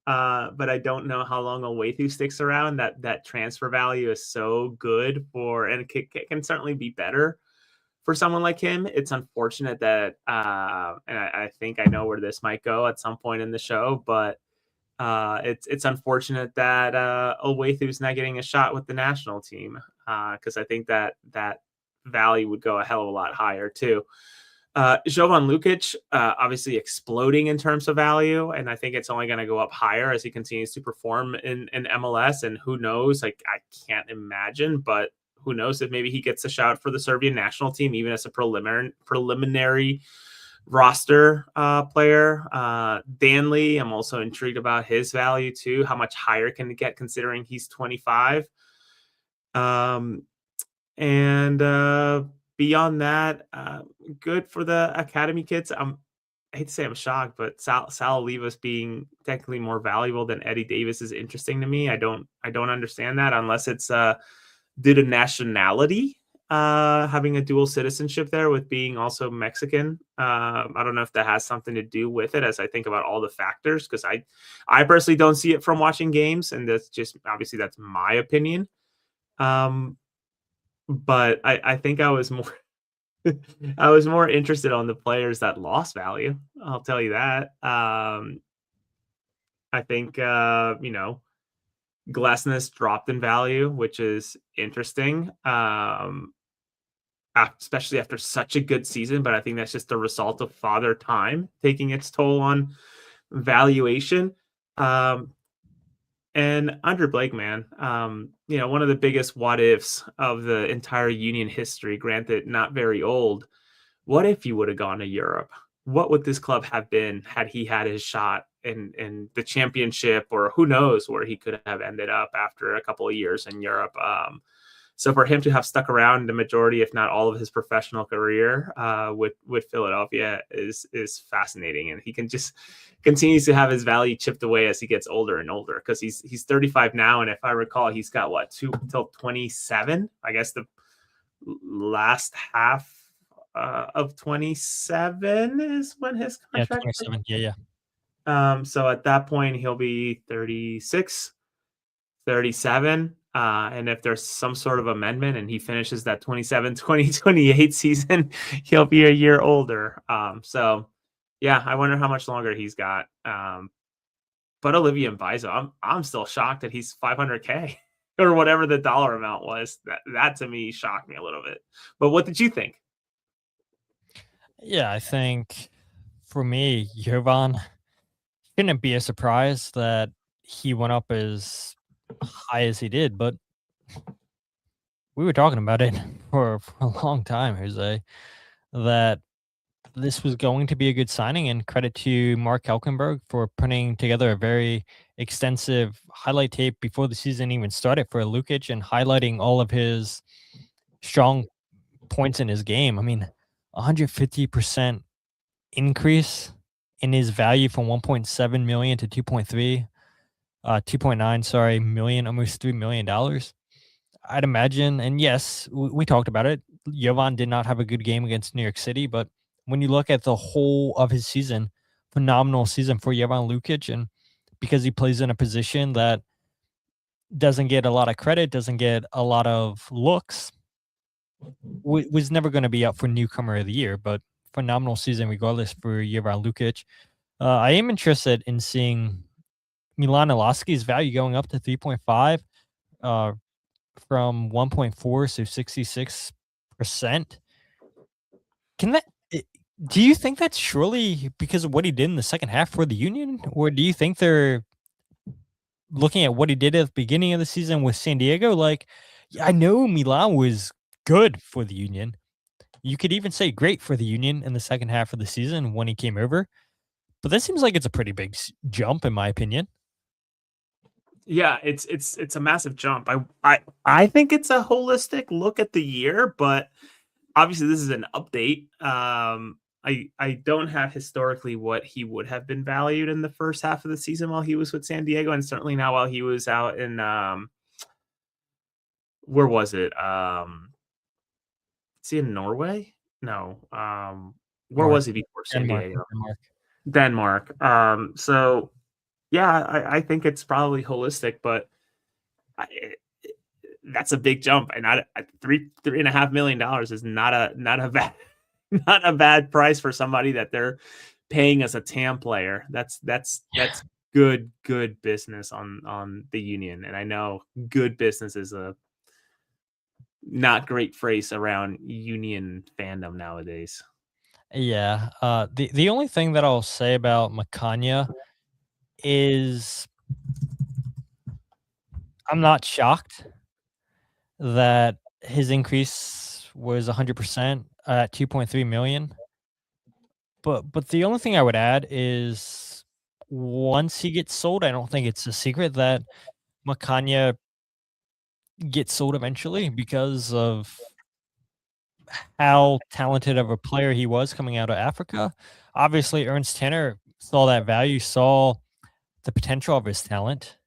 but I don't know how long Owethu sticks around. That transfer value is so good and it can certainly be better for someone like him. It's unfortunate that, and I think I know where this might go at some point in the show, but it's unfortunate that Owethu's not getting a shot with the national team, because I think that value would go a hell of a lot higher too. Jovan Lukic, obviously exploding in terms of value, and I think it's only going to go up higher as he continues to perform in MLS. And who knows? Like, I can't imagine, but who knows if maybe he gets a shout for the Serbian national team, even as a preliminary roster player. Danley, I'm also intrigued about his value too. How much higher can it get considering he's 25? And beyond that, good for the academy kids. I hate to say I'm shocked, but Sal Olivas being technically more valuable than Eddie Davis is interesting to me. I don't understand that unless it's due to nationality. having a dual citizenship there with being also Mexican. I don't know if that has something to do with it as I think about all the factors, because I personally don't see it from watching games, and that's just obviously that's my opinion. But I think I was more I was more interested on the players that lost value. I'll tell you that. I think Glesnes dropped in value, which is interesting. Especially after such a good season, but I think that's just the result of father time taking its toll on valuation. And Andre Blake, man, one of the biggest what ifs of the entire Union history, granted not very old. What if he would have gone to Europe? What would this club have been had he had his shot in the championship, or who knows where he could have ended up after a couple of years in Europe? So for him to have stuck around the majority, if not all, of his professional career with Philadelphia is fascinating, and he can just continues to have his value chipped away as he gets older and older, because he's 35 now, and if I recall, he's got till 27. I guess the last half of 27 is when his contract. 27. Yeah. So at that point, he'll be 36, 37. And if there's some sort of amendment and he finishes that 2028 season, he'll be a year older. So yeah, I wonder how much longer he's got. But Olivier Mbaizo, I'm still shocked that he's 500K or whatever the dollar amount was. That to me shocked me a little bit. But what did you think? Yeah, I think for me, Jovan shouldn't be a surprise that he went up as high as he did, but we were talking about it for a long time, Jose, that this was going to be a good signing, and credit to Mark Elkenberg for putting together a very extensive highlight tape before the season even started for Lukic and highlighting all of his strong points in his game. I mean, 150% increase in his value from 1.7 million to 2.9 million, almost $3 million. I'd imagine, and yes, we talked about it, Jovan did not have a good game against New York City, but when you look at the whole of his season, phenomenal season for Jovan Lukic, and because he plays in a position that doesn't get a lot of credit, doesn't get a lot of looks, was never going to be up for newcomer of the year, but phenomenal season regardless for Jovan Lukic. I am interested in seeing Milan Ilaski's value going up to 3.5 from 1.4, so 66%. Do you think that's surely because of what he did in the second half for the Union? Or do you think they're looking at what he did at the beginning of the season with San Diego? Like, I know Milan was good for the Union. You could even say great for the Union in the second half of the season when he came over. But that seems like it's a pretty big jump, in my opinion. Yeah, it's a massive jump. I think it's a holistic look at the year, but obviously this is an update. I don't have historically what he would have been valued in the first half of the season while he was with San Diego, and certainly not while he was out in where was it? Is he in Norway? No. Where was he before San Diego? Denmark. So yeah, I think it's probably holistic, but that's a big jump, and $3.5 million is not a bad price for somebody that they're paying as a TAM player. That's good business on the Union, and I know good business is a not great phrase around Union fandom nowadays. Yeah. The only thing that I'll say about Macania is I'm not shocked that his increase was 100% at 2.3 million. But the only thing I would add is once he gets sold, I don't think it's a secret that Macania gets sold eventually because of how talented of a player he was coming out of Africa. Obviously, Ernst Tanner saw that value, saw the potential of his talent,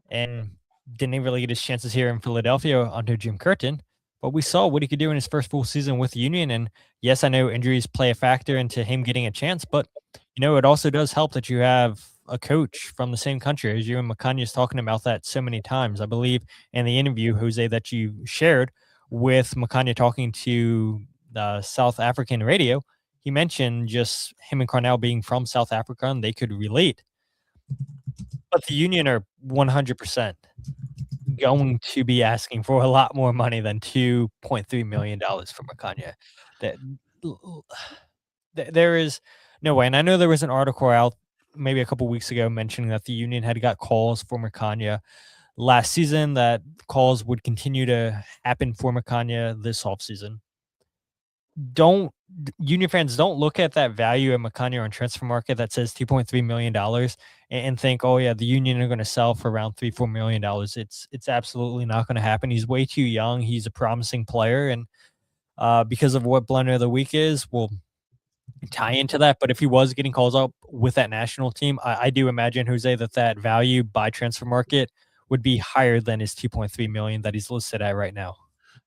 and didn't really get his chances here in Philadelphia under Jim Curtin. but we saw what he could do in his first full season with Union. And yes, I know injuries play a factor into him getting a chance, but it also does help that you have a coach from the same country. As you and Mbekezeli is talking about that so many times. I believe in the interview, Jose, that you shared with Mbekezeli talking to the South African radio, he mentioned just him and Cornell being from South Africa and they could relate. But the Union are 100% going to be asking for a lot more money than $2.3 million from Mbekezeli. There is no way. And I know there was an article out maybe a couple weeks ago mentioning that the Union had got calls for Mbekezeli last season, that calls would continue to happen for Mbekezeli this offseason. Union fans don't look at that value at Mbekezeli on Transfermarkt that says $2.3 million and think, oh yeah, the Union are going to sell for around $3-4 million. It's absolutely not going to happen. He's way too young. He's a promising player, and because of what Blunder of the Week is, we'll tie into that. But if he was getting calls up with that national team, I do imagine, Jose, that value by Transfermarkt would be higher than his $2.3 million that he's listed at right now.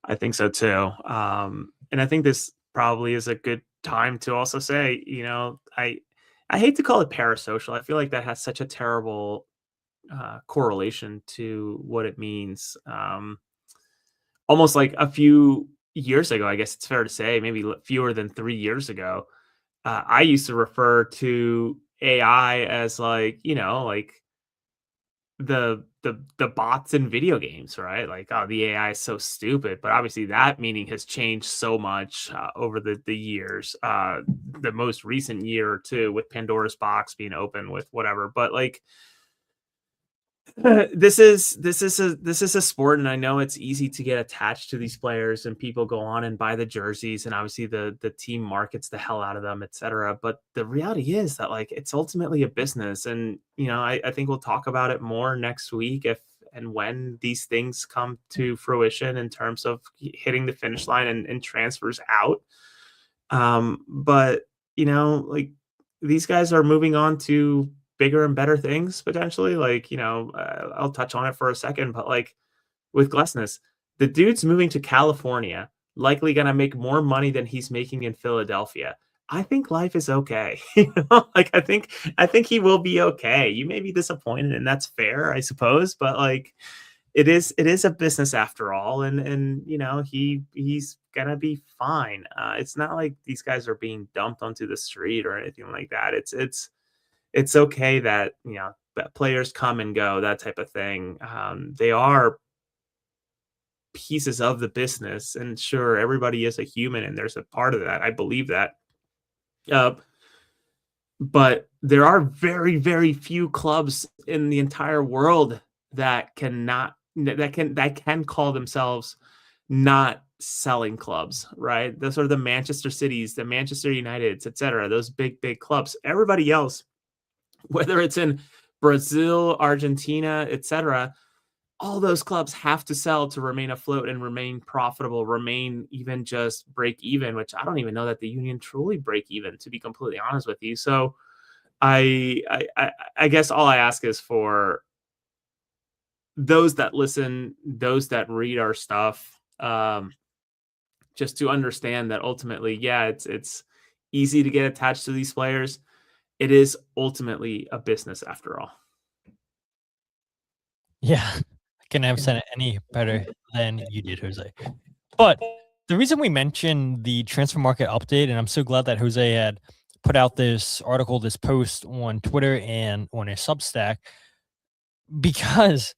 I think so too. And I think this probably is a good time to also say, I hate to call it parasocial. I feel like that has such a terrible correlation to what it means. Almost like a few years ago, I guess it's fair to say, maybe fewer than 3 years ago, I used to refer to AI as like the bots in video games, right? Like, oh, the AI is so stupid. But obviously that meaning has changed so much over the years. The most recent year or two with Pandora's box being open with whatever. But like, this is a sport, and I know it's easy to get attached to these players, and people go on and buy the jerseys, and obviously the team markets the hell out of them, etc. But the reality is that like it's ultimately a business, and I think we'll talk about it more next week if and when these things come to fruition in terms of hitting the finish line and transfers out. But like these guys are moving on to bigger and better things potentially. Like, I'll touch on it for a second, but like with Glesnes, the dude's moving to California, likely going to make more money than he's making in Philadelphia. I think life is okay. Like I think he will be okay. You may be disappointed, and that's fair, I suppose, but like it is a business after all. And he's going to be fine. It's not like these guys are being dumped onto the street or anything like that. It's okay that that players come and go, that type of thing. They are pieces of the business, and sure, everybody is a human, and there's a part of that. I believe that. But there are very, very few clubs in the entire world that can call themselves not selling clubs, right? Those are the Manchester Cities, the Manchester Uniteds, etc. Those big clubs. Everybody else, whether it's in Brazil, Argentina, etc., all those clubs have to sell to remain afloat and remain profitable, remain even just break even, which I don't even know that the Union truly break even, to be completely honest with you. So I guess all I ask is for those that listen, those that read our stuff, just to understand that ultimately, yeah, it's easy to get attached to these players. It is ultimately a business after all. Yeah, I couldn't have said it any better than you did, Jose. But the reason we mentioned the Transfermarkt update, and I'm so glad that Jose had put out this article, this post on Twitter and on his Substack, because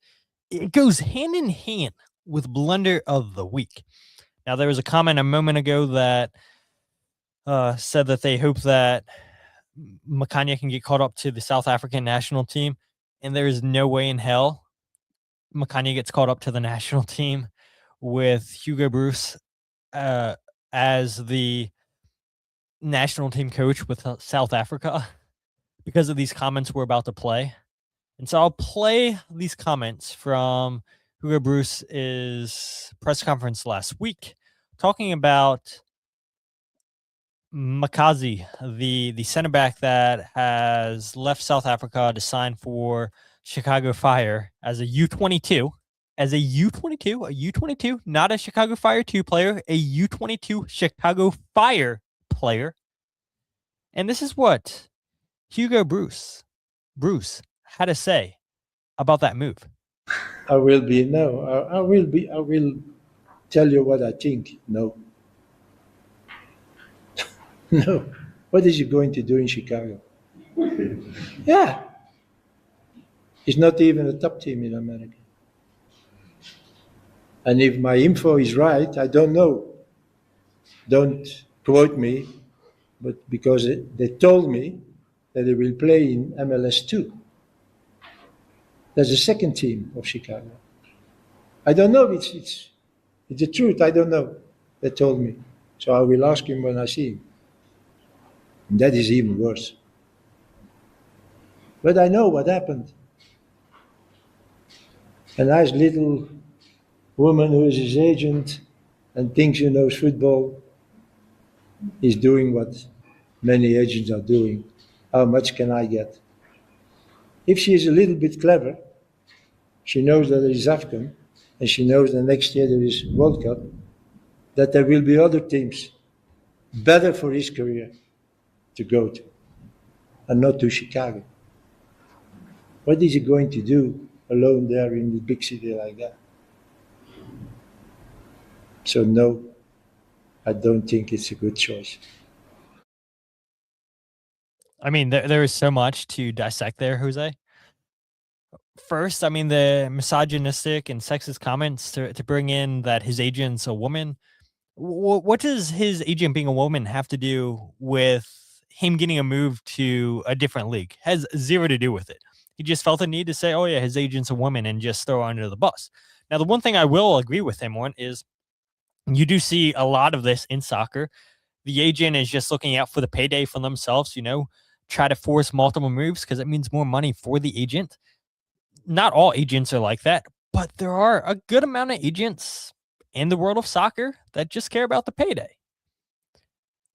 it goes hand in hand with Blunder of the Week. Now, there was a comment a moment ago that said that they hope that Mbekezeli can get caught up to the South African national team, and there is no way in hell Mbekezeli gets caught up to the national team with Hugo Broos as the national team coach with South Africa because of these comments we're about to play. And so I'll play these comments from Hugo Broos' press conference last week talking about Mbekezeli, the center back that has left South Africa to sign for Chicago Fire as a U22. as a U22, not a Chicago Fire 2 player, a U22 Chicago Fire player. And this is what Hugo Broos had to say about that move. I will tell you what I think. No. No. What is he going to do in Chicago? Yeah. He's not even a top team in America. And if my info is right, I don't know. Don't quote me, but because they told me that he will play in MLS 2. That's the second team of Chicago. I don't know if it's the truth. I don't know. They told me. So I will ask him when I see him. And that is even worse. But I know what happened. A nice little woman who is his agent and thinks she knows football is doing what many agents are doing. How much can I get? If she is a little bit clever, she knows that there is AFCON, and she knows that next year there is World Cup, that there will be other teams better for his career to go to, and not to Chicago. What is he going to do alone there in the big city like that? So no, I don't think it's a good choice. I mean, there is so much to dissect there, Jose. First, I mean, the misogynistic and sexist comments to bring in that his agent's a woman. What does his agent being a woman have to do with him getting a move to a different league? Has zero to do with it. He just felt the need to say, oh yeah, his agent's a woman, and just throw her under the bus. Now, the one thing I will agree with him on is you do see a lot of this in soccer. The agent is just looking out for the payday for themselves, try to force multiple moves because it means more money for the agent. Not all agents are like that, but there are a good amount of agents in the world of soccer that just care about the payday.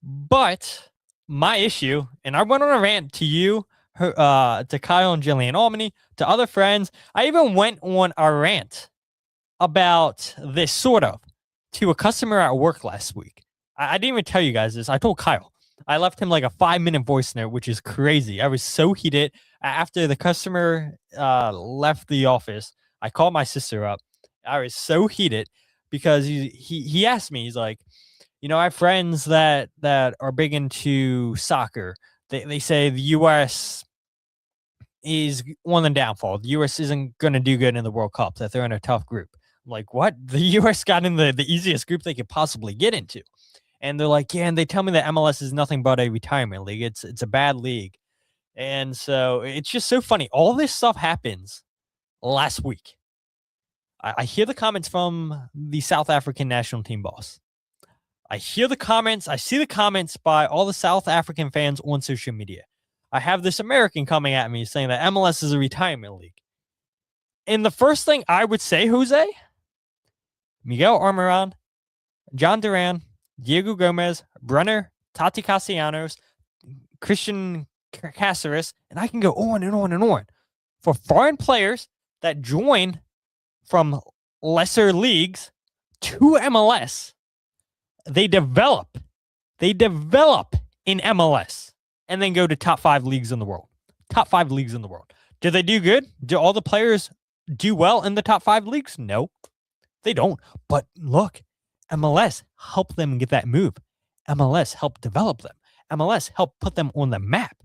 But my issue, and I went on a rant to you, to Kyle and Jillian Albany, to other friends. I even went on a rant about this to a customer at work last week. I didn't even tell you guys this. I told Kyle. I left him like a 5-minute voice note, which is crazy. I was so heated. After the customer left the office, I called my sister up. I was so heated because he asked me, he's like, I have friends that are big into soccer. They say the U.S. is on the downfall. The U.S. isn't going to do good in the World Cup, that they're in a tough group. I'm like, what? The U.S. got in the easiest group they could possibly get into. And they're like, yeah, and they tell me that MLS is nothing but a retirement league. It's a bad league. And so it's just so funny. All this stuff happens last week. I hear the comments from the South African national team boss. I hear the comments. I see the comments by all the South African fans on social media. I have this American coming at me saying that MLS is a retirement league. And the first thing I would say, Jose, Miguel Almiron, John Duran, Diego Gomez, Brunner, Tati Castellanos, Christian Cáceres, and I can go on and on and on. For foreign players that join from lesser leagues to MLS, they develop in MLS and then go to top 5 leagues in the world. Top 5 leagues in the world. Do they do good? Do all the players do well in the top 5 leagues? No, they don't. But look, MLS helped them get that move. MLS helped develop them. MLS helped put them on the map.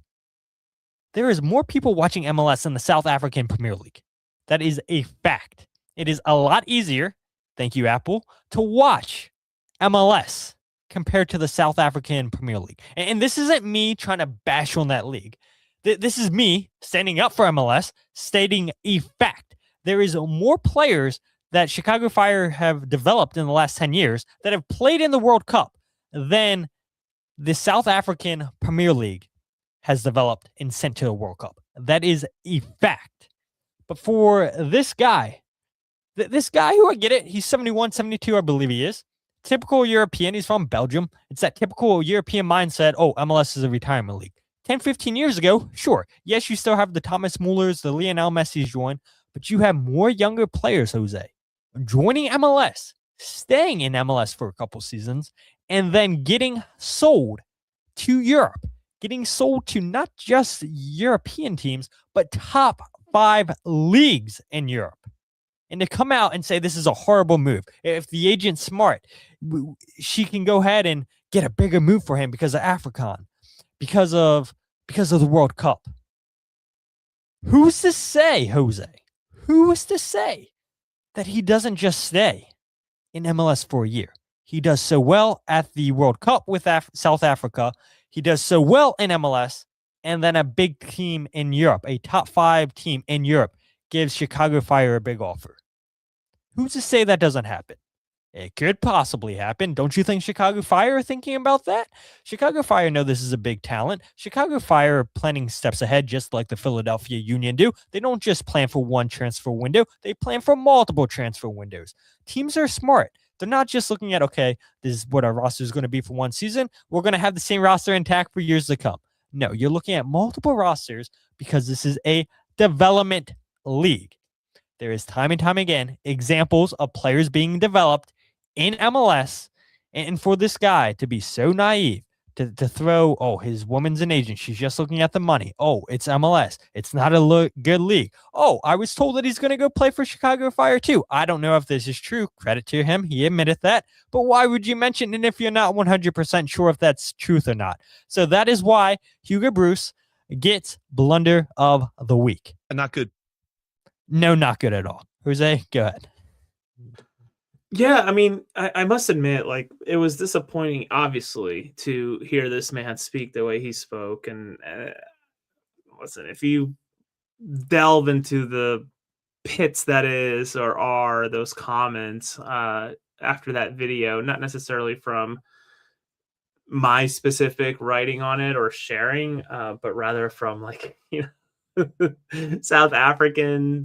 There is more people watching MLS than the South African Premier League. That is a fact. It is a lot easier, thank you, Apple, to watch MLS compared to the South African Premier League. And this isn't me trying to bash on that league. This is me standing up for MLS, stating a fact. There is more players that Chicago Fire have developed in the last 10 years that have played in the World Cup than the South African Premier League has developed and sent to the World Cup. That is a fact. But for this guy who, I get it, he's 71, 72, I believe he is. Typical European, he's from Belgium. It's that typical European mindset, oh, MLS is a retirement league. 10, 15 years ago, sure. Yes, you still have the Thomas Mullers, the Lionel Messi's join, but you have more younger players, Jose. joining MLS, staying in MLS for a couple seasons, and then getting sold to Europe, getting sold to not just European teams, but top 5 leagues in Europe. And to come out and say this is a horrible move. If the agent's smart, she can go ahead and get a bigger move for him because of AFRICAN, because of the World Cup. Who's to say, Jose? Who's to say that he doesn't just stay in MLS for a year? He does so well at the World Cup with South Africa. He does so well in MLS, and then a big team in Europe, a top 5 team in Europe, gives Chicago Fire a big offer. Who's to say that doesn't happen? It could possibly happen. Don't you think Chicago Fire are thinking about that? Chicago Fire know this is a big talent. Chicago Fire are planning steps ahead, just like the Philadelphia Union do. They don't just plan for one transfer window. They plan for multiple transfer windows. Teams are smart. They're not just looking at, okay, this is what our roster is going to be for one season. We're going to have the same roster intact for years to come. No, you're looking at multiple rosters because this is a development league. There is time and time again examples of players being developed in MLS, and for this guy to be so naive to throw, oh, his woman's an agent, she's just looking at the money. Oh, it's MLS. It's not a good league. Oh, I was told that he's going to go play for Chicago Fire too. I don't know if this is true. Credit to him. He admitted that. But why would you mention it if you're not 100% sure if that's truth or not? So that is why Hugo Broos gets Blunder of the Week. Not good. No, not good at all. Jose, go ahead. Yeah, I mean, I must admit, like, it was disappointing, obviously, to hear this man speak the way he spoke. And listen, if you delve into the pits that is or are those comments after that video, not necessarily from my specific writing on it or sharing, but rather from, like, South African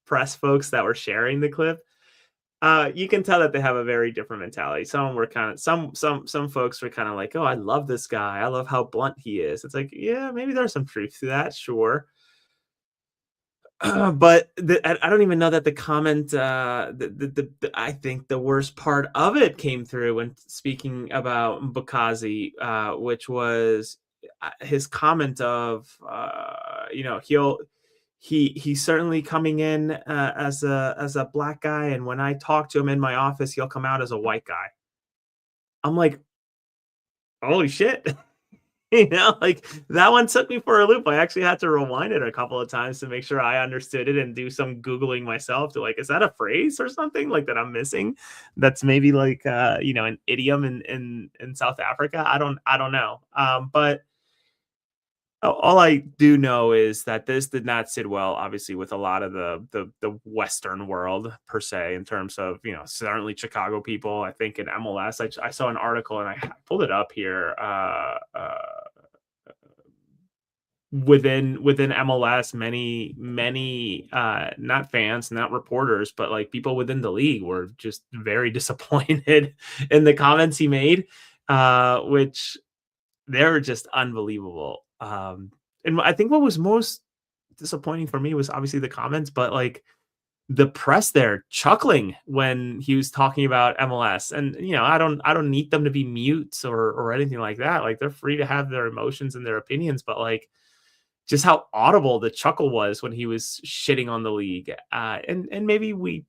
press folks that were sharing the clip. You can tell that they have a very different mentality. Some were kind of some folks were kind of like, oh, I love this guy. I love how blunt he is. It's like, yeah, maybe there's some truth to that, sure. But I don't even know that the comment. I think the worst part of it came through when speaking about Mbekezeli, which was his comment of, he's certainly coming in as a black guy, and when I talk to him in my office, he'll come out as a white guy. I'm like, holy shit. Like, that one took me for a loop. I actually had to rewind it a couple of times to make sure I understood it and do some Googling myself to, like, is that a phrase or something like that I'm missing? That's maybe like, an idiom in South Africa. I don't know. But all I do know is that this did not sit well, obviously, with a lot of the Western world per se, in terms of, certainly Chicago people. I think in MLS, I saw an article and I pulled it up here. Within MLS, many not fans, not reporters, but like people within the league were just very disappointed in the comments he made, which they're just unbelievable. And I think what was most disappointing for me was obviously the comments, but like the press there chuckling when he was talking about MLS. And I don't need them to be mutes or anything like that. Like, they're free to have their emotions and their opinions, but like, just how audible the chuckle was when he was shitting on the league. And maybe we,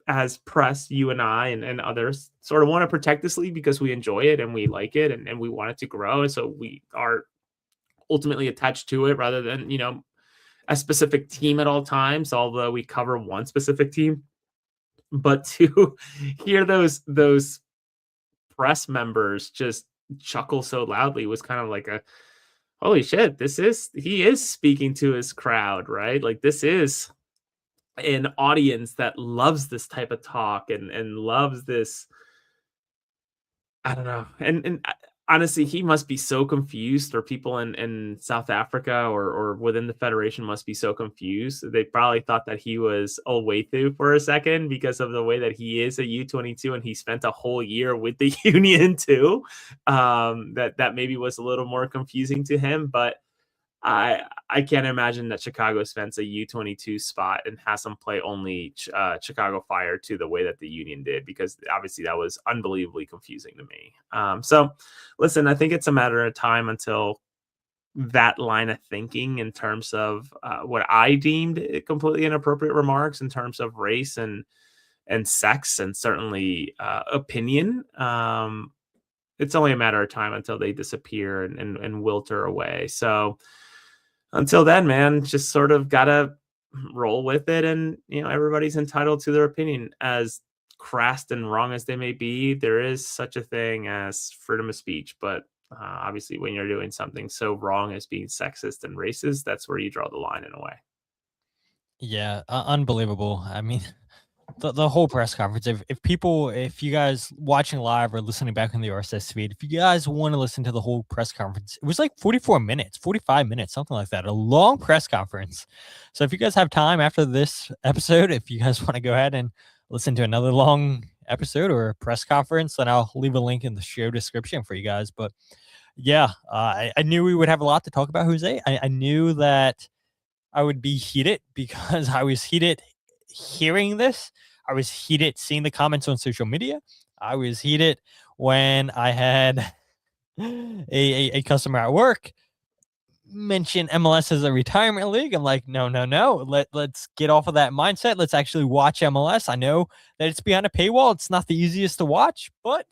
as press, you and I and others, sort of want to protect this league because we enjoy it and we like it and we want it to grow. And so we are ultimately attached to it rather than, a specific team at all times, although we cover one specific team. But to hear those press members just chuckle so loudly was kind of like a, holy shit, he is speaking to his crowd, right? Like, this is an audience that loves this type of talk and loves this. I don't know. And honestly, he must be so confused, or people in South Africa or within the federation must be so confused. They probably thought that he was Owethu for a second because of the way that he is a U22 and he spent a whole year with the Union too. That maybe was a little more confusing to him. But I can't imagine that Chicago spends a U22 spot and has them play only Chicago Fire to the way that the Union did, because obviously that was unbelievably confusing to me. So listen, I think it's a matter of time until that line of thinking in terms of what I deemed completely inappropriate remarks in terms of race and sex and certainly opinion. It's only a matter of time until they disappear and wilter away. So until then, man, just sort of gotta roll with it. And, everybody's entitled to their opinion, as crass and wrong as they may be. There is such a thing as freedom of speech, but obviously when you're doing something so wrong as being sexist and racist, that's where you draw the line in a way. Yeah, unbelievable. I mean, the whole press conference. If you guys watching live or listening back on the RSS feed, if you guys want to listen to the whole press conference, it was like 44 minutes, 45 minutes, something like that. A long press conference. So if you guys have time after this episode, if you guys want to go ahead and listen to another long episode or a press conference, then I'll leave a link in the show description for you guys. But yeah, I knew we would have a lot to talk about, Jose. I knew that I would be heated because I was heated hearing this. I was heated seeing the comments on social media. I was heated when I had a customer at work mention MLS as a retirement league. I'm like, no. Let's get off of that mindset. Let's actually watch MLS. I know that it's behind a paywall. It's not the easiest to watch, but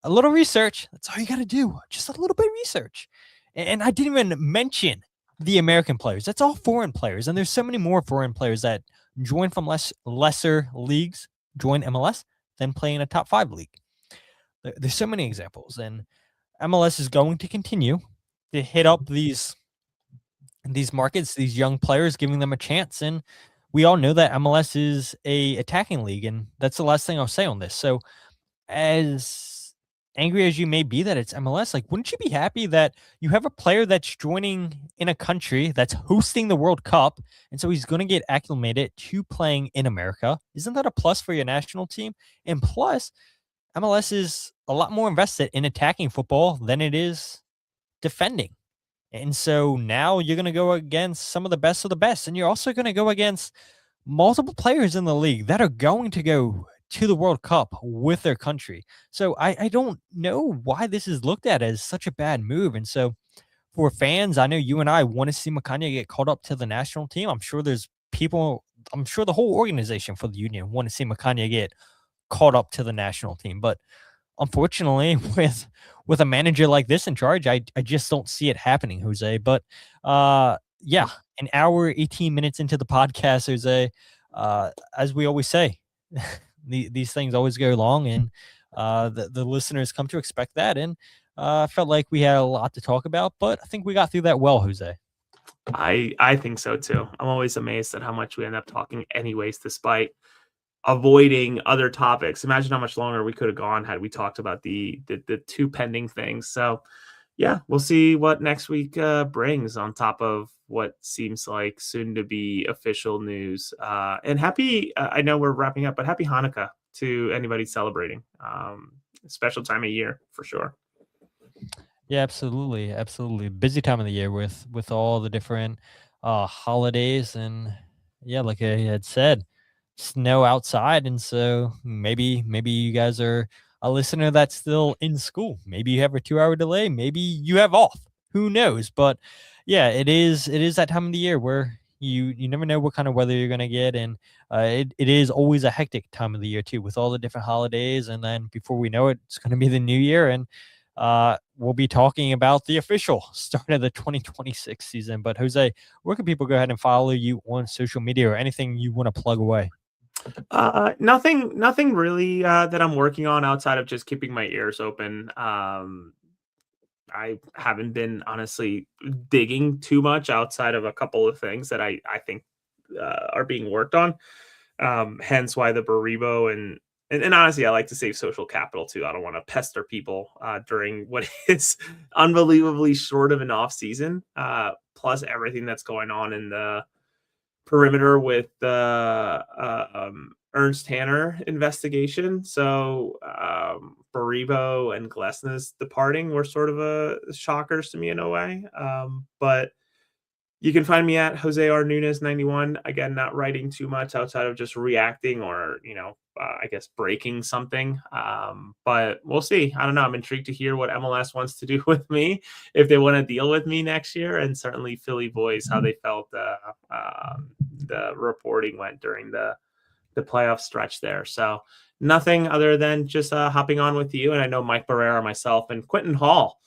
a little research. That's all you got to do. Just a little bit of research. And I didn't even mention the American players. That's all foreign players. And there's so many more foreign players that join from lesser leagues, join MLS, than play in a top 5 league. There's so many examples. And MLS is going to continue to hit up these markets, these young players, giving them a chance. And we all know that MLS is a attacking league. And that's the last thing I'll say on this. So as angry as you may be that it's MLS, like, wouldn't you be happy that you have a player that's joining in a country that's hosting the World Cup, and so he's going to get acclimated to playing in America? Isn't that a plus for your national team? And plus, MLS is a lot more invested in attacking football than it is defending. And so now you're going to go against some of the best, and you're also going to go against multiple players in the league that are going to go to the World Cup with their country. So I don't know why this is looked at as such a bad move. And so for fans, I know you and I want to see Mbekezeli get called up to the national team. I'm sure the whole organization for the Union want to see Mbekezeli get called up to the national team. But unfortunately, with a manager like this in charge, I just don't see it happening, Jose. But yeah, an hour, 18 minutes into the podcast, Jose, as we always say, these things always go long, and the listeners come to expect that. And I felt like we had a lot to talk about, but I think we got through that well, Jose. I think so too. I'm always amazed at how much we end up talking anyways, despite avoiding other topics. Imagine how much longer we could have gone had we talked about the 2 pending things. So yeah, we'll see what next week brings on top of what seems like soon to be official news. And happy, I know we're wrapping up, but happy Hanukkah to anybody celebrating. Special time of year for sure. Yeah, absolutely. Absolutely. Busy time of the year with all the different holidays. And yeah, like I had said, snow outside. And so maybe you guys are a listener that's still in school. Maybe you have a 2-hour delay. Maybe you have off. Who knows? But yeah, it is that time of the year where you never know what kind of weather you're going to get. And it is always a hectic time of the year too, with all the different holidays. And then before we know it, it's going to be the new year. And we'll be talking about the official start of the 2026 season. But Jose, where can people go ahead and follow you on social media, or anything you want to plug away? Nothing really that I'm working on outside of just keeping my ears open. I haven't been honestly digging too much outside of a couple of things that I think are being worked on. Hence why the Baribo and honestly, I like to save social capital too. I don't want to pester people during what is unbelievably short of an off season. Plus everything that's going on in the perimeter with the Ernst Tanner investigation. So Baribo and Glesnes departing were sort of a shockers to me in a way. But You can find me at Jose R. Nunes 91. Again, not writing too much outside of just reacting or, I guess breaking something. But we'll see. I don't know. I'm intrigued to hear what MLS wants to do with me, if they want to deal with me next year, and certainly Philly Voice, how they felt the reporting went during the playoff stretch there. So nothing other than just hopping on with you. And I know Mike Barrera, myself, and Quentin Hall,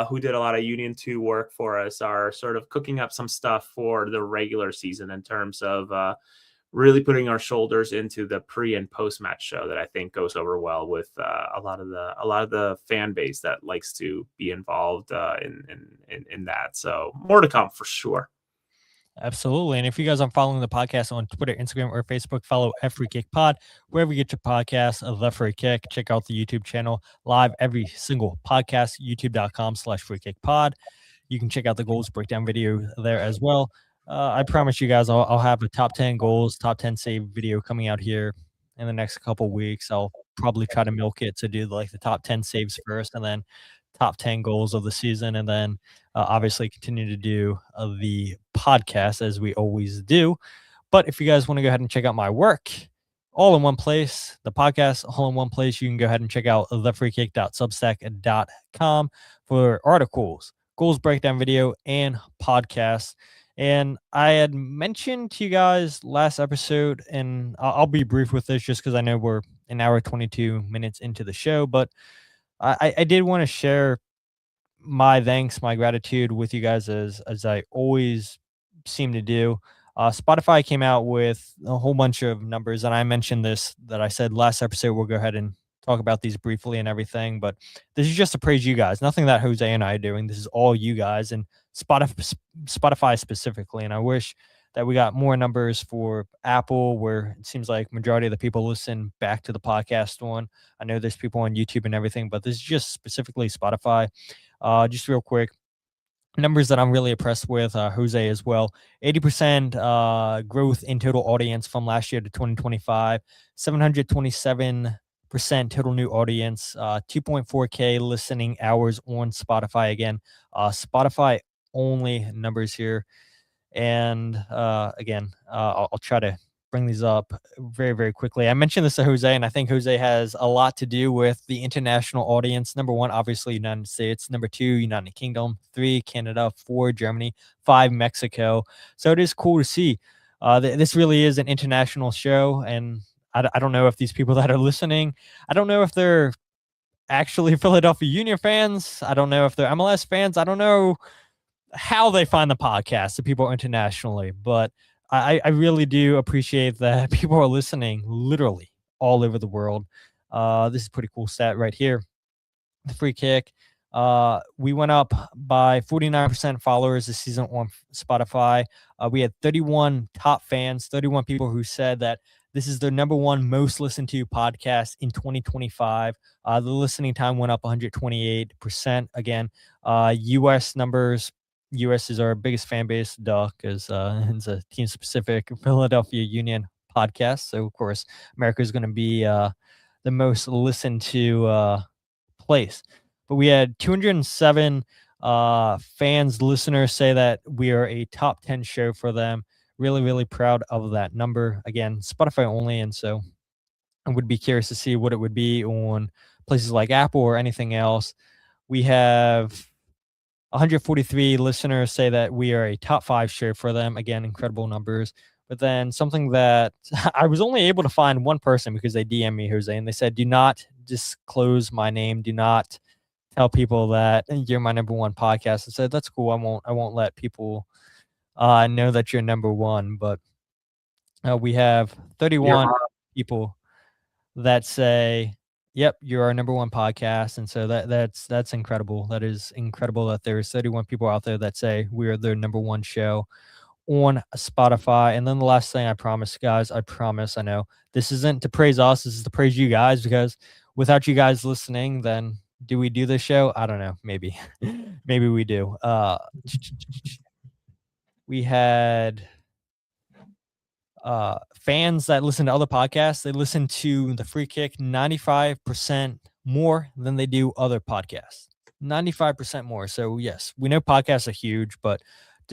who did a lot of Union 2 work for us, are sort of cooking up some stuff for the regular season in terms of really putting our shoulders into the pre and post match show that I think goes over well with a lot of the fan base that likes to be involved in that. So more to come for sure. Absolutely. And if you guys aren't following the podcast on Twitter, Instagram, or Facebook, follow Free Kick Pod, wherever you get your podcasts of The Free Kick. Check out the YouTube channel live every single podcast, youtube.com/freekickpod. You can check out the goals breakdown video there as well. I promise you guys, I'll have a top 10 goals, top 10 save video coming out here in the next couple weeks. I'll probably try to milk it to do like the top 10 saves first, and then top 10 goals of the season, and then obviously continue to do the podcast as we always do. But if you guys want to go ahead and check out my work all in one place, the podcast all in one place, you can go ahead and check out thefreekick.substack.com for articles, goals breakdown video, and podcasts. And I had mentioned to you guys last episode, and I'll be brief with this just because I know we're an hour 22 minutes into the show, but I did want to share my thanks, my gratitude with you guys as I always seem to do. Spotify came out with a whole bunch of numbers, and I mentioned this that I said last episode. We'll go ahead and talk about these briefly and everything, but this is just to praise you guys. Nothing that Jose and I are doing. This is all you guys and Spotify specifically. And I wish that we got more numbers for Apple, where it seems like majority of the people listen back to the podcast on. I know there's people on YouTube and everything, but this is just specifically Spotify. Just real quick, numbers that I'm really impressed with, Jose as well. 80% growth in total audience from last year to 2025, 727% total new audience, 2.4K listening hours on Spotify. Again, Spotify only numbers here. And again, I'll try to bring these up very, very quickly. I mentioned this to Jose, and I think Jose has a lot to do with the international audience. Number one, obviously, United States. Number two, United Kingdom. 3, Canada. 4, Germany. 5, Mexico. So it is cool to see. This really is an international show, and I don't know if these people that are listening, I don't know if they're actually Philadelphia Union fans. I don't know if they're MLS fans. I don't know how they find the podcast, the people internationally, but I really do appreciate that people are listening literally all over the world. This is a pretty cool stat right here. The Free Kick. We went up by 49% followers this season on Spotify. We had 31 top fans, 31 people who said that this is their number one most listened to podcast in 2025. The listening time went up 128%. Again, U.S. numbers. U.S. is our biggest fan base, because it's a team-specific Philadelphia Union podcast. So, of course, America is going to be the most listened to place. But we had 207 fans, listeners say that we are a top 10 show for them. Really, really proud of that number. Again, Spotify only, and so I would be curious to see what it would be on places like Apple or anything else. We have 143 listeners say that we are a top 5 show for them. Again, incredible numbers. But then something that I was only able to find one person because they DM me, Jose, and they said, do not disclose my name. Do not tell people that you're my number one podcast. I said, that's cool. I won't let people know that you're number one. But we have 31 people that say, yep, you're our number one podcast. And so that's incredible. That is incredible that there's 31 people out there that say we're their number one show on Spotify. And then the last thing, I promise, guys, I know this isn't to praise us. This is to praise you guys, because without you guys listening, then do we do this show? I don't know. Maybe, maybe we do. We had fans that listen to other podcasts. They listen to the Free Kick 95% more than they do other podcasts. 95% more. So yes, we know podcasts are huge, but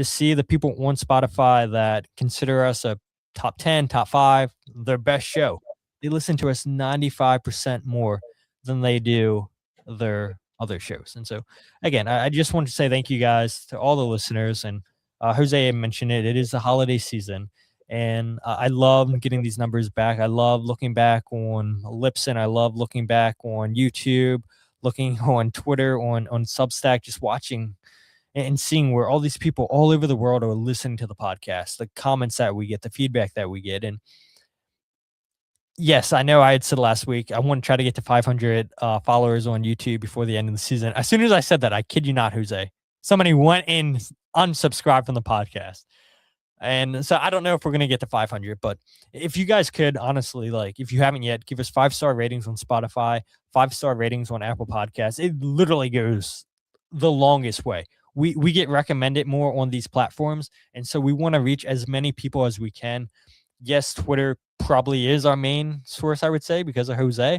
to see the people on Spotify that consider us a top 10, top 5, their best show. They listen to us 95% more than they do their other shows. And so, again, I just want to say thank you guys to all the listeners. And Jose mentioned it. It is the holiday season. And I love getting these numbers back. I love looking back on Lipson. I love looking back on YouTube, looking on Twitter, on Substack, just watching and seeing where all these people all over the world are listening to the podcast, the comments that we get, the feedback that we get. And yes, I know I had said last week, I want to try to get to 500 followers on YouTube before the end of the season. As soon as I said that, I kid you not, Jose, somebody went and unsubscribed from the podcast. And so I don't know if we're going to get to 500, but if you guys could, honestly, like, if you haven't yet, give us 5-star ratings on Spotify, 5-star ratings on Apple Podcasts. It literally goes the longest way. We get recommended more on these platforms. And so we want to reach as many people as we can. Yes, Twitter probably is our main source, I would say, because of Jose.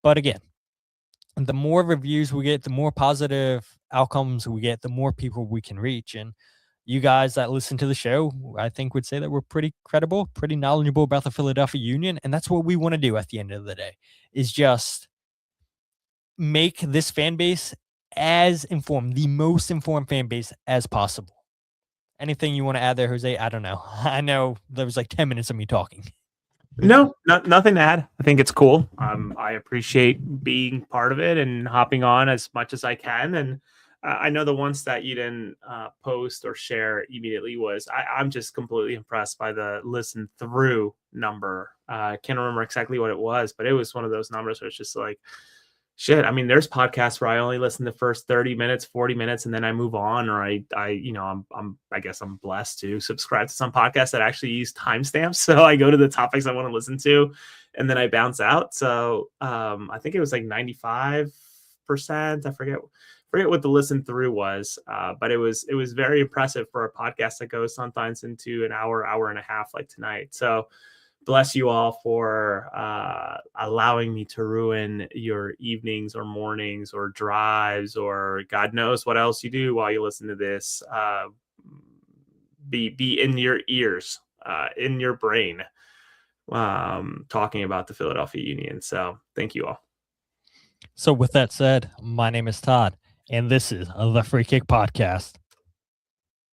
But again, the more reviews we get, the more positive outcomes we get, the more people we can reach. And you guys that listen to the show, I think would say that we're pretty credible, pretty knowledgeable about the Philadelphia Union. And that's what we want to do at the end of the day, is just make this fan base as informed, the most informed fan base as possible. Anything you want to add there, Jose? I don't know. I know there was like 10 minutes of me talking. No, nothing to add. I think it's cool. I appreciate being part of it and hopping on as much as I can. And I know the ones that you didn't post or share immediately was I'm just completely impressed by the listen through number. I can't remember exactly what it was, but it was one of those numbers where it's just like, shit. I mean, there's podcasts where I only listen the first 30 minutes, 40 minutes, and then I move on. Or I guess I'm blessed to subscribe to some podcasts that actually use timestamps. So I go to the topics I want to listen to, and then I bounce out. So I think it was like 95%. I forget what the listen through was, but it was very impressive for a podcast that goes sometimes into an hour and a half like tonight. So bless you all for allowing me to ruin your evenings or mornings or drives or God knows what else you do while you listen to this. Be in your ears, in your brain, talking about the Philadelphia Union. So thank you all. So with that said, my name is Todd, and this is the Free Kick Podcast.